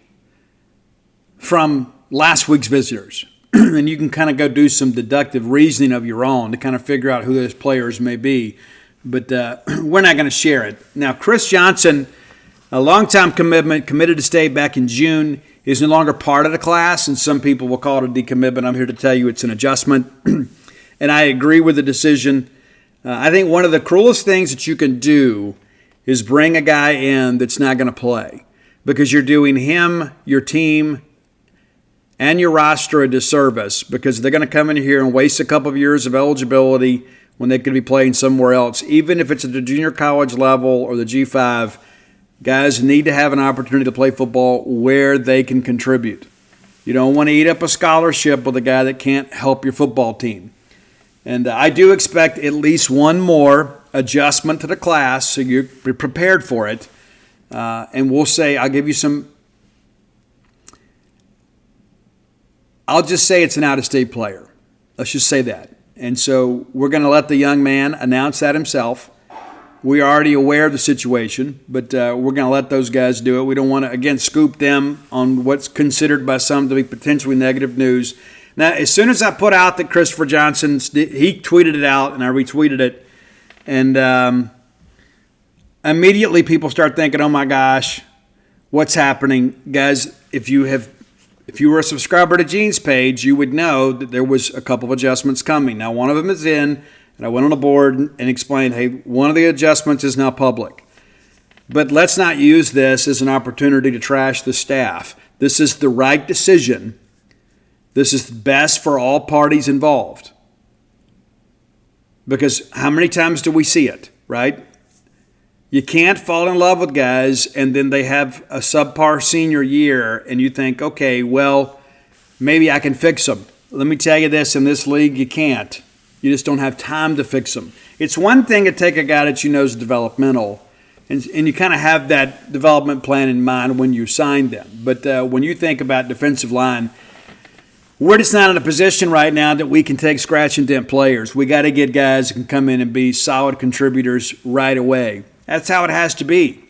from last week's visitors. And you can kind of go do some deductive reasoning of your own to kind of figure out who those players may be. But we're not going to share it. Now, Chris Johnson, a longtime committed to stay back in June, is no longer part of the class, and some people will call it a decommitment. I'm here to tell you it's an adjustment. And I agree with the decision. I think one of the cruelest things that you can do is bring a guy in that's not going to play, because you're doing him, your team, and your roster a disservice, because they're going to come in here and waste a couple of years of eligibility when they could be playing somewhere else. Even if it's at the junior college level or the G5, guys need to have an opportunity to play football where they can contribute. You don't want to eat up a scholarship with a guy that can't help your football team. And I do expect at least one more adjustment to the class, so you're prepared for it. And we'll say, I'll just say it's an out-of-state player. Let's just say that. And so we're going to let the young man announce that himself. We are already aware of the situation, but we're going to let those guys do it. We don't want to, again, scoop them on what's considered by some to be potentially negative news. Now, as soon as I put out that Christopher Johnson, he tweeted it out, and I retweeted it, and immediately people start thinking, oh, my gosh, what's happening? Guys, if you were a subscriber to Gene's page, you would know that there was a couple of adjustments coming. Now, one of them is in, and I went on the board and explained, hey, one of the adjustments is now public. But let's not use this as an opportunity to trash the staff. This is the right decision. This is best for all parties involved. Because how many times do we see it, right? You can't fall in love with guys and then they have a subpar senior year and you think, okay, well, maybe I can fix them. Let me tell you this, in this league, you can't. You just don't have time to fix them. It's one thing to take a guy that you know is developmental, and you kind of have that development plan in mind when you sign them. But when you think about defensive line, we're just not in a position right now that we can take scratch and dent players. We got to get guys that can come in and be solid contributors right away. That's how it has to be.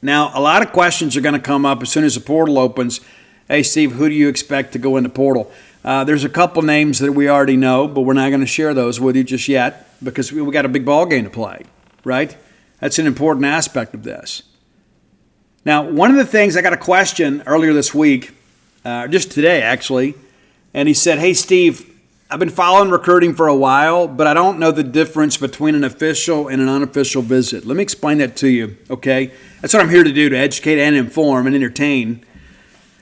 Now, a lot of questions are going to come up as soon as the portal opens. Hey, Steve, who do you expect to go in the portal? There's a couple names that we already know, but we're not going to share those with you just yet because we got a big ball game to play, right? That's an important aspect of this. Now, one of the things I got a question earlier this week, just today actually, and he said, hey, Steve, I've been following recruiting for a while, but I don't know the difference between an official and an unofficial visit. Let me explain that to you, okay? That's what I'm here to do, to educate and inform and entertain.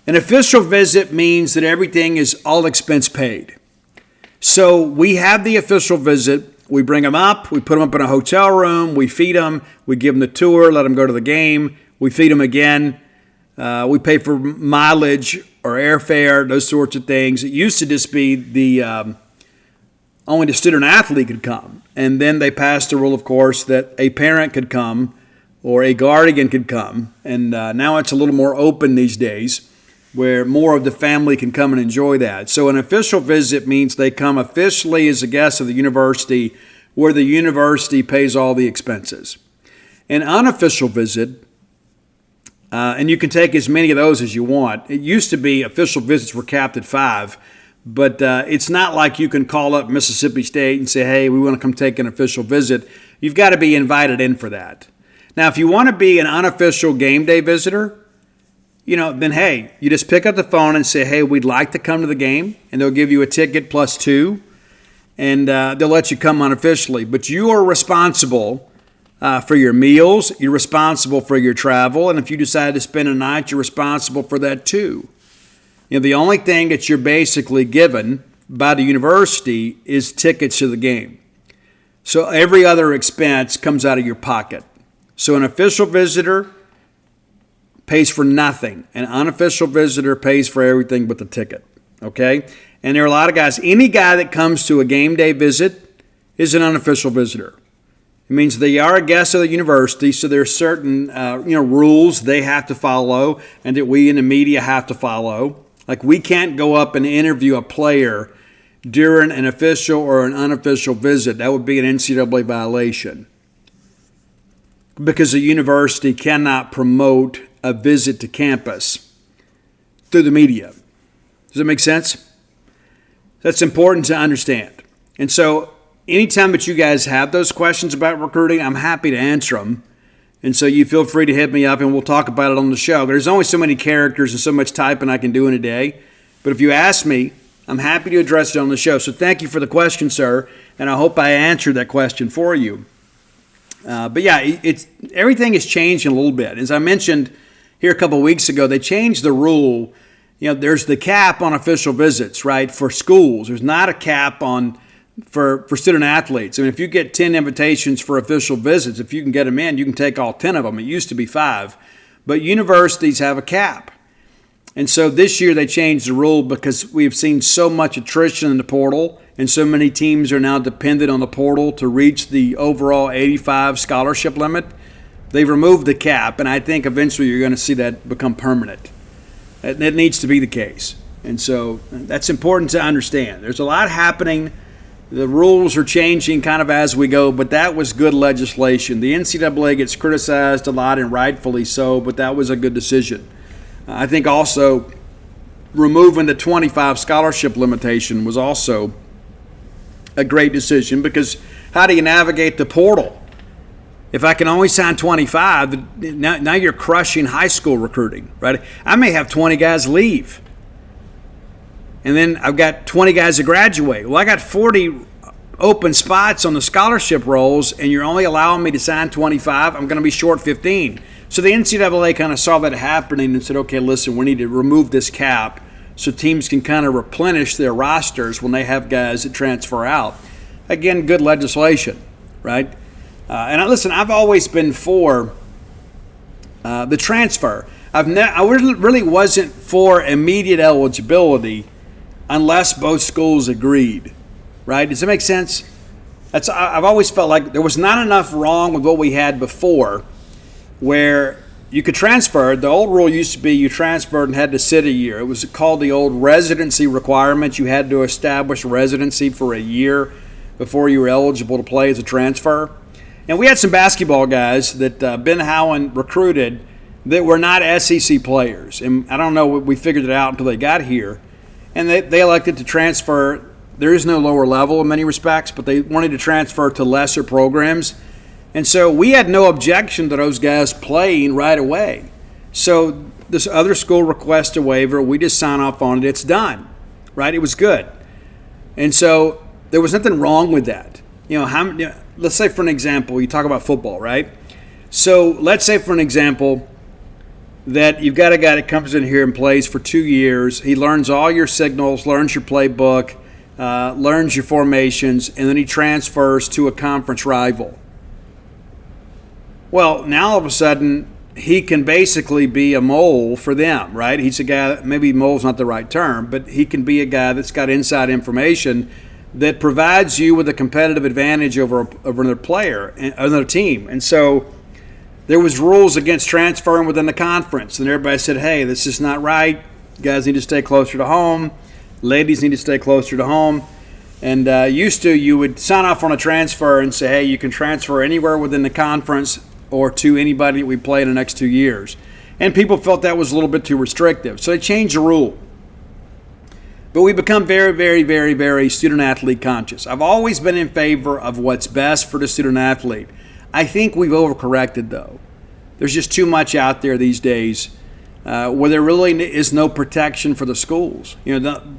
An official visit means that everything is all expense paid. So we have the official visit. We bring them up. We put them up in a hotel room. We feed them. We give them the tour, let them go to the game. We feed them again. We pay for mileage or airfare, those sorts of things. It used to just be only the student athlete could come. And then they passed a rule, of course, that a parent could come or a guardian could come. And now it's a little more open these days, where more of the family can come and enjoy that. So an official visit means they come officially as a guest of the university, where the university pays all the expenses. An unofficial visit, and you can take as many of those as you want. It used to be official visits were capped at 5, but it's not like you can call up Mississippi State and say, hey, we want to come take an official visit. You've got to be invited in for that. Now, if you want to be an unofficial game day visitor, then hey, you just pick up the phone and say, hey, we'd like to come to the game, and they'll give you a ticket plus 2, and they'll let you come unofficially. But you are responsible for your meals, you're responsible for your travel, and if you decide to spend a night, you're responsible for that too. The only thing that you're basically given by the university is tickets to the game. So every other expense comes out of your pocket. So an official visitor pays for nothing. An unofficial visitor pays for everything but the ticket, okay? And there are a lot of guys. Any guy that comes to a game day visit is an unofficial visitor. It means they are a guest of the university, so there are certain rules they have to follow and that we in the media have to follow. Like we can't go up and interview a player during an official or an unofficial visit. That would be an NCAA violation because the university cannot promote a visit to campus through the media. Does that make sense? That's important to understand. And so anytime that you guys have those questions about recruiting, I'm happy to answer them. And so you feel free to hit me up and we'll talk about it on the show. There's only so many characters and so much typing I can do in a day. But if you ask me, I'm happy to address it on the show. So thank you for the question, sir. And I hope I answered that question for you. But yeah, everything is changing a little bit. As I mentioned here a couple of weeks ago, they changed the rule. There's the cap on official visits, right, for schools. There's not a cap for student athletes. I mean, if you get 10 invitations for official visits, if you can get them in, you can take all 10 of them. It used to be 5. But universities have a cap. And so this year they changed the rule because we've seen so much attrition in the portal and so many teams are now dependent on the portal to reach the overall 85 scholarship limit. They've removed the cap, and I think eventually you're going to see that become permanent. It needs to be the case. And so that's important to understand. There's a lot happening. The rules are changing kind of as we go, but that was good legislation. The NCAA gets criticized a lot, and rightfully so, but that was a good decision. I think also removing the 25 scholarship limitation was also a great decision because how do you navigate the portal? If I can only sign 25, now you're crushing high school recruiting, right? I may have 20 guys leave. And then I've got 20 guys that graduate. Well, I got 40 open spots on the scholarship rolls, and you're only allowing me to sign 25. I'm going to be short 15. So the NCAA kind of saw that happening and said, okay, listen, we need to remove this cap so teams can kind of replenish their rosters when they have guys that transfer out. Again, good legislation, right? Listen, I've always been for the transfer. I really wasn't for immediate eligibility unless both schools agreed, right? Does that make sense? I've always felt like there was not enough wrong with what we had before where you could transfer. The old rule used to be you transferred and had to sit a year. It was called the old residency requirement. You had to establish residency for a year before you were eligible to play as a transfer. And we had some basketball guys that Ben Howen recruited that were not SEC players. And I don't know, we figured it out until they got here. And they elected to transfer. There is no lower level in many respects, but they wanted to transfer to lesser programs. And so we had no objection to those guys playing right away. So this other school requests a waiver. We just sign off on it. It's done, right? It was good. And so there was nothing wrong with that. Let's say, for an example, you talk about football, right? So let's say, for an example, that you've got a guy that comes in here and plays for 2 years. He learns all your signals, learns your playbook, learns your formations, and then he transfers to a conference rival. Well, now all of a sudden, he can basically be a mole for them, right? He's a guy, maybe mole's not the right term, but he can be a guy that's got inside information that provides you with a competitive advantage over another player, another team. And so there was rules against transferring within the conference, and everybody said, hey, this is not right. Guys need to stay closer to home. Ladies need to stay closer to home. And used to, you would sign off on a transfer and say, hey, you can transfer anywhere within the conference or to anybody that we play in the next 2 years. And people felt that was a little bit too restrictive. So they changed the rule. But we become very, very, very, very student-athlete conscious. I've always been in favor of what's best for the student-athlete. I think we've overcorrected, though. There's just too much out there these days where there really is no protection for the schools.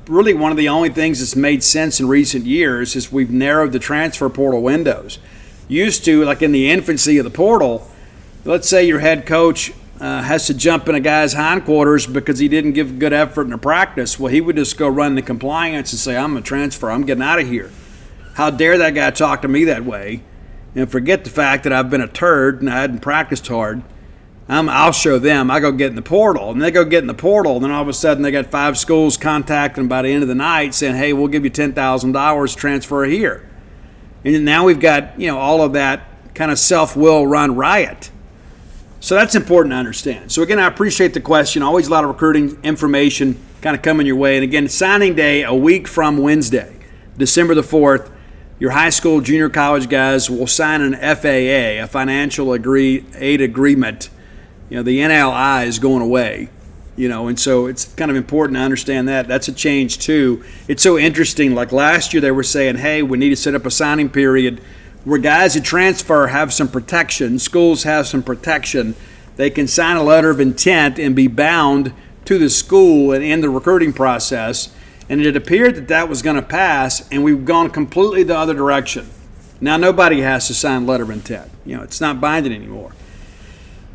Really one of the only things that's made sense in recent years is we've narrowed the transfer portal windows. Used to, like in the infancy of the portal, let's say your head coach has to jump in a guy's hindquarters because he didn't give good effort in the practice. Well, he would just go run the compliance and say, I'm a transfer, I'm getting out of here. How dare that guy talk to me that way? And forget the fact that I've been a turd and I hadn't practiced hard. I'll show them. I go get in the portal. And they go get in the portal, and then all of a sudden they got 5 schools contacting them by the end of the night saying, hey, we'll give you $10,000 to transfer here. And now we've got, all of that kind of self-will run riot. So that's important to understand. So again, I appreciate the question. Always a lot of recruiting information kind of coming your way. And again, signing day a week from Wednesday, December the 4th, your high school, junior college guys will sign an FAA, a financial aid agreement. The NLI is going away, and so it's kind of important to understand that. That's a change too. It's so interesting. Like last year they were saying, hey, we need to set up a signing period where guys who transfer have some protection, schools have some protection. They can sign a letter of intent and be bound to the school and in the recruiting process. And it appeared that that was going to pass, and we've gone completely the other direction. Now nobody has to sign a letter of intent. It's not binding anymore.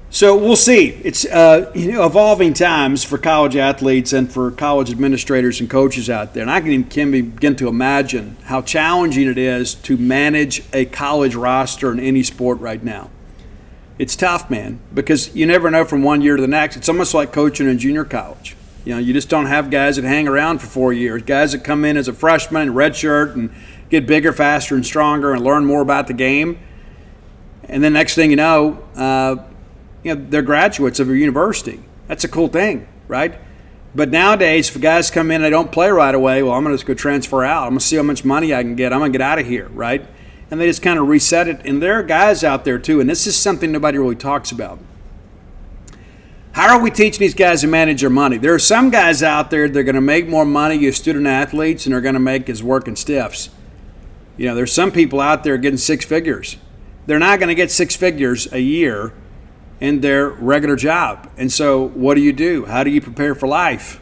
So we'll see. It's evolving times for college athletes and for college administrators and coaches out there. And I can begin to imagine how challenging it is to manage a college roster in any sport right now. It's tough, man, because you never know from one year to the next. It's almost like coaching in junior college. You just don't have guys that hang around for 4 years. Guys that come in as a freshman and redshirt and get bigger, faster, and stronger and learn more about the game. And then next thing you know, they're graduates of a university. That's a cool thing, right? But nowadays, if guys come in and they don't play right away, well, I'm going to just go transfer out. I'm going to see how much money I can get. I'm going to get out of here, right? And they just kind of reset it. And there are guys out there, too, and this is something nobody really talks about. How are we teaching these guys to manage their money? There are some guys out there that are going to make more money as student athletes and are going to make as working stiffs. There's some people out there getting 6 figures. They're not going to get 6 figures a year in their regular job. And so what do? How do you prepare for life?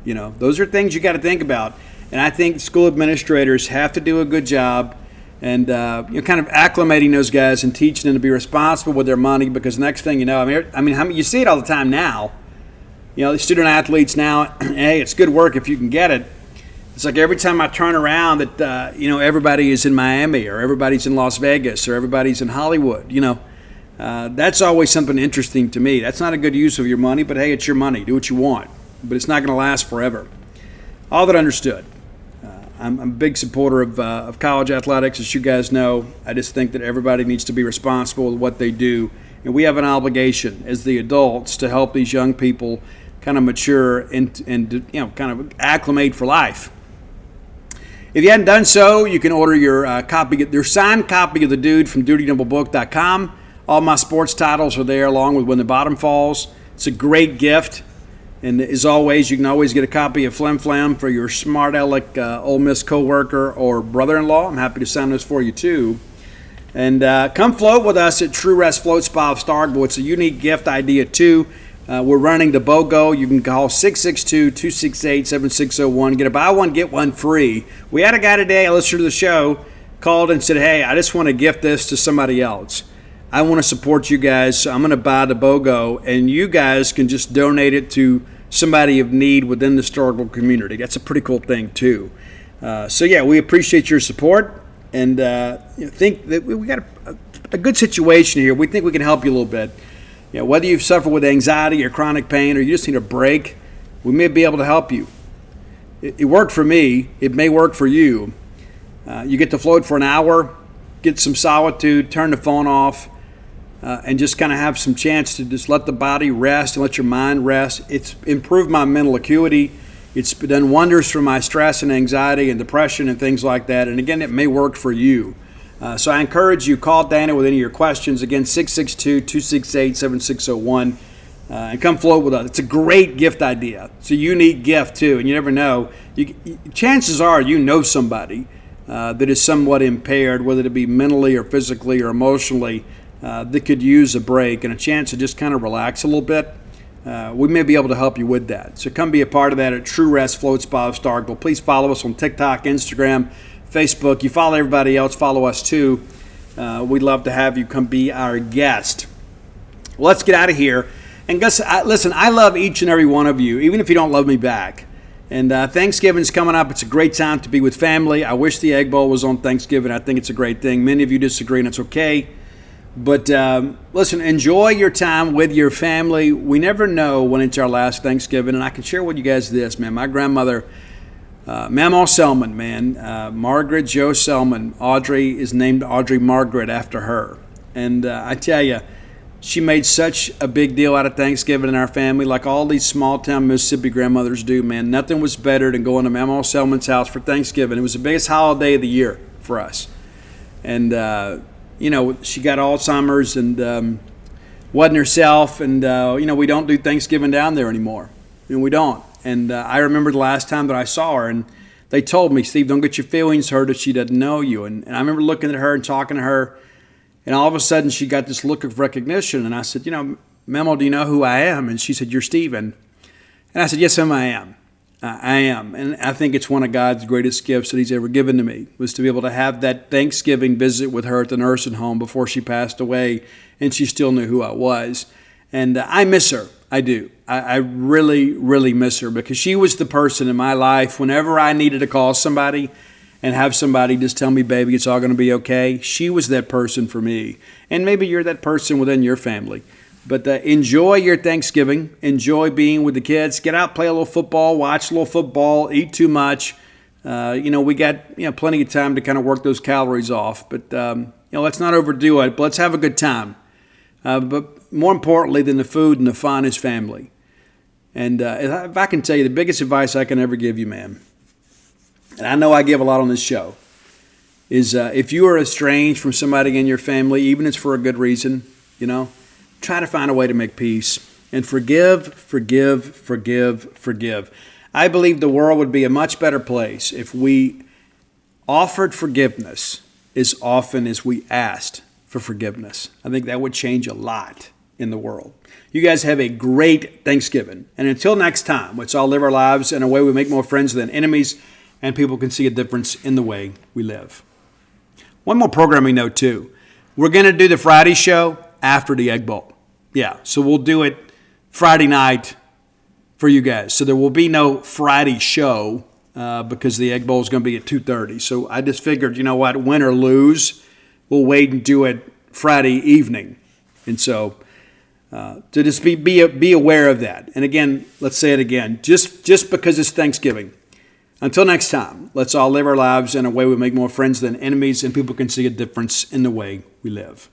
Those are things you got to think about. And I think school administrators have to do a good job and kind of acclimating those guys and teaching them to be responsible with their money, because next thing you know, you see it all the time now. The student athletes now, hey, it's good work if you can get it. It's like every time I turn around that, everybody is in Miami or everybody's in Las Vegas or everybody's in Hollywood, That's always something interesting to me. That's not a good use of your money, but hey, it's your money. Do what you want. But it's not going to last forever. All that understood. I'm a big supporter of college athletics, as you guys know. I just think that everybody needs to be responsible with what they do. And we have an obligation as the adults to help these young people kind of mature and kind of acclimate for life. If you hadn't done so, you can order your signed copy of The Dude from DutyNoubleBook.com. All my sports titles are there, along with When the Bottom Falls. It's a great gift. And as always, you can always get a copy of Flim Flam for your smart aleck Ole Miss coworker or brother-in-law. I'm happy to sign those for you, too. And come float with us at True Rest Float Spa of Starkville. It's a unique gift idea, too. We're running the BOGO. You can call 662-268-7601. Get a buy one, get one free. We had a guy today, a listener to the show, called and said, hey, I just want to gift this to somebody else. I want to support you guys, so I'm going to buy the BOGO, and you guys can just donate it to somebody of need within the Starkville community. That's a pretty cool thing, too. So we appreciate your support, and think that we got a good situation here. We think we can help you a little bit. Whether you've suffered with anxiety or chronic pain, or you just need a break, we may be able to help you. It worked for me. It may work for you. You get to float for an hour, get some solitude, turn the phone off, and just kind of have some chance to just let the body rest and let your mind rest. It's improved my mental acuity. It's done wonders for my stress and anxiety and depression and things like that. And again, it may work for you. So I encourage you, call Dana with any of your questions. Again, 662-268-7601. And come float with us. It's a great gift idea. It's a unique gift, too. And you never know. Chances are you know somebody that is somewhat impaired, whether it be mentally or physically or emotionally, that could use a break and a chance to just kind of relax a little bit. We may be able to help you with that. So come be a part of that at True Rest Float Spa of Starkville. Please follow us on TikTok, Instagram, Facebook. You follow everybody else, follow us too. We'd love to have you come be our guest. Well, let's get out of here. And listen, I love each and every one of you, even if you don't love me back. And Thanksgiving's coming up. It's a great time to be with family. I wish the Egg Bowl was on Thanksgiving. I think it's a great thing. Many of you disagree, and it's okay. But listen, enjoy your time with your family. We never know when it's our last Thanksgiving. And I can share with you guys this, man. My grandmother, Mamaw Selman, man, Margaret Jo Selman. Audrey is named Audrey Margaret after her. And I tell you, she made such a big deal out of Thanksgiving in our family, like all these small-town Mississippi grandmothers do, man. Nothing was better than going to Mamaw Selman's house for Thanksgiving. It was the biggest holiday of the year for us. And she got Alzheimer's and wasn't herself. And, we don't do Thanksgiving down there anymore. We don't. And I remember the last time that I saw her, and they told me, Steve, don't get your feelings hurt if she doesn't know you. And I remember looking at her and talking to her, and all of a sudden she got this look of recognition. And I said, Memo, do you know who I am? And she said, you're Stephen. And I said, yes, I am. I am. And I think it's one of God's greatest gifts that he's ever given to me, was to be able to have that Thanksgiving visit with her at the nursing home before she passed away, and she still knew who I was. And I miss her. I do. I really, really miss her, because she was the person in my life whenever I needed to call somebody and have somebody just tell me, baby, it's all going to be okay. She was that person for me. And maybe you're that person within your family. But enjoy your Thanksgiving. Enjoy being with the kids. Get out, play a little football, watch a little football, eat too much. We got plenty of time to kind of work those calories off. But let's not overdo it. But let's have a good time. But more importantly than the food and the fun is family. And if I can tell you, the biggest advice I can ever give you, man, and I know I give a lot on this show, is if you are estranged from somebody in your family, even if it's for a good reason, try to find a way to make peace and forgive. I believe the world would be a much better place if we offered forgiveness as often as we asked for forgiveness. I think that would change a lot in the world. You guys have a great Thanksgiving. And until next time, let's all live our lives in a way we make more friends than enemies, and people can see a difference in the way we live. One more programming note, too. We're going to do the Friday show after the Egg Bowl. Yeah, so we'll do it Friday night for you guys. So there will be no Friday show because the Egg Bowl is going to be at 2:30. So I just figured, win or lose, we'll wait and do it Friday evening. And so to just be aware of that. And again, let's say it again, just because it's Thanksgiving. Until next time, let's all live our lives in a way we make more friends than enemies, and people can see a difference in the way we live.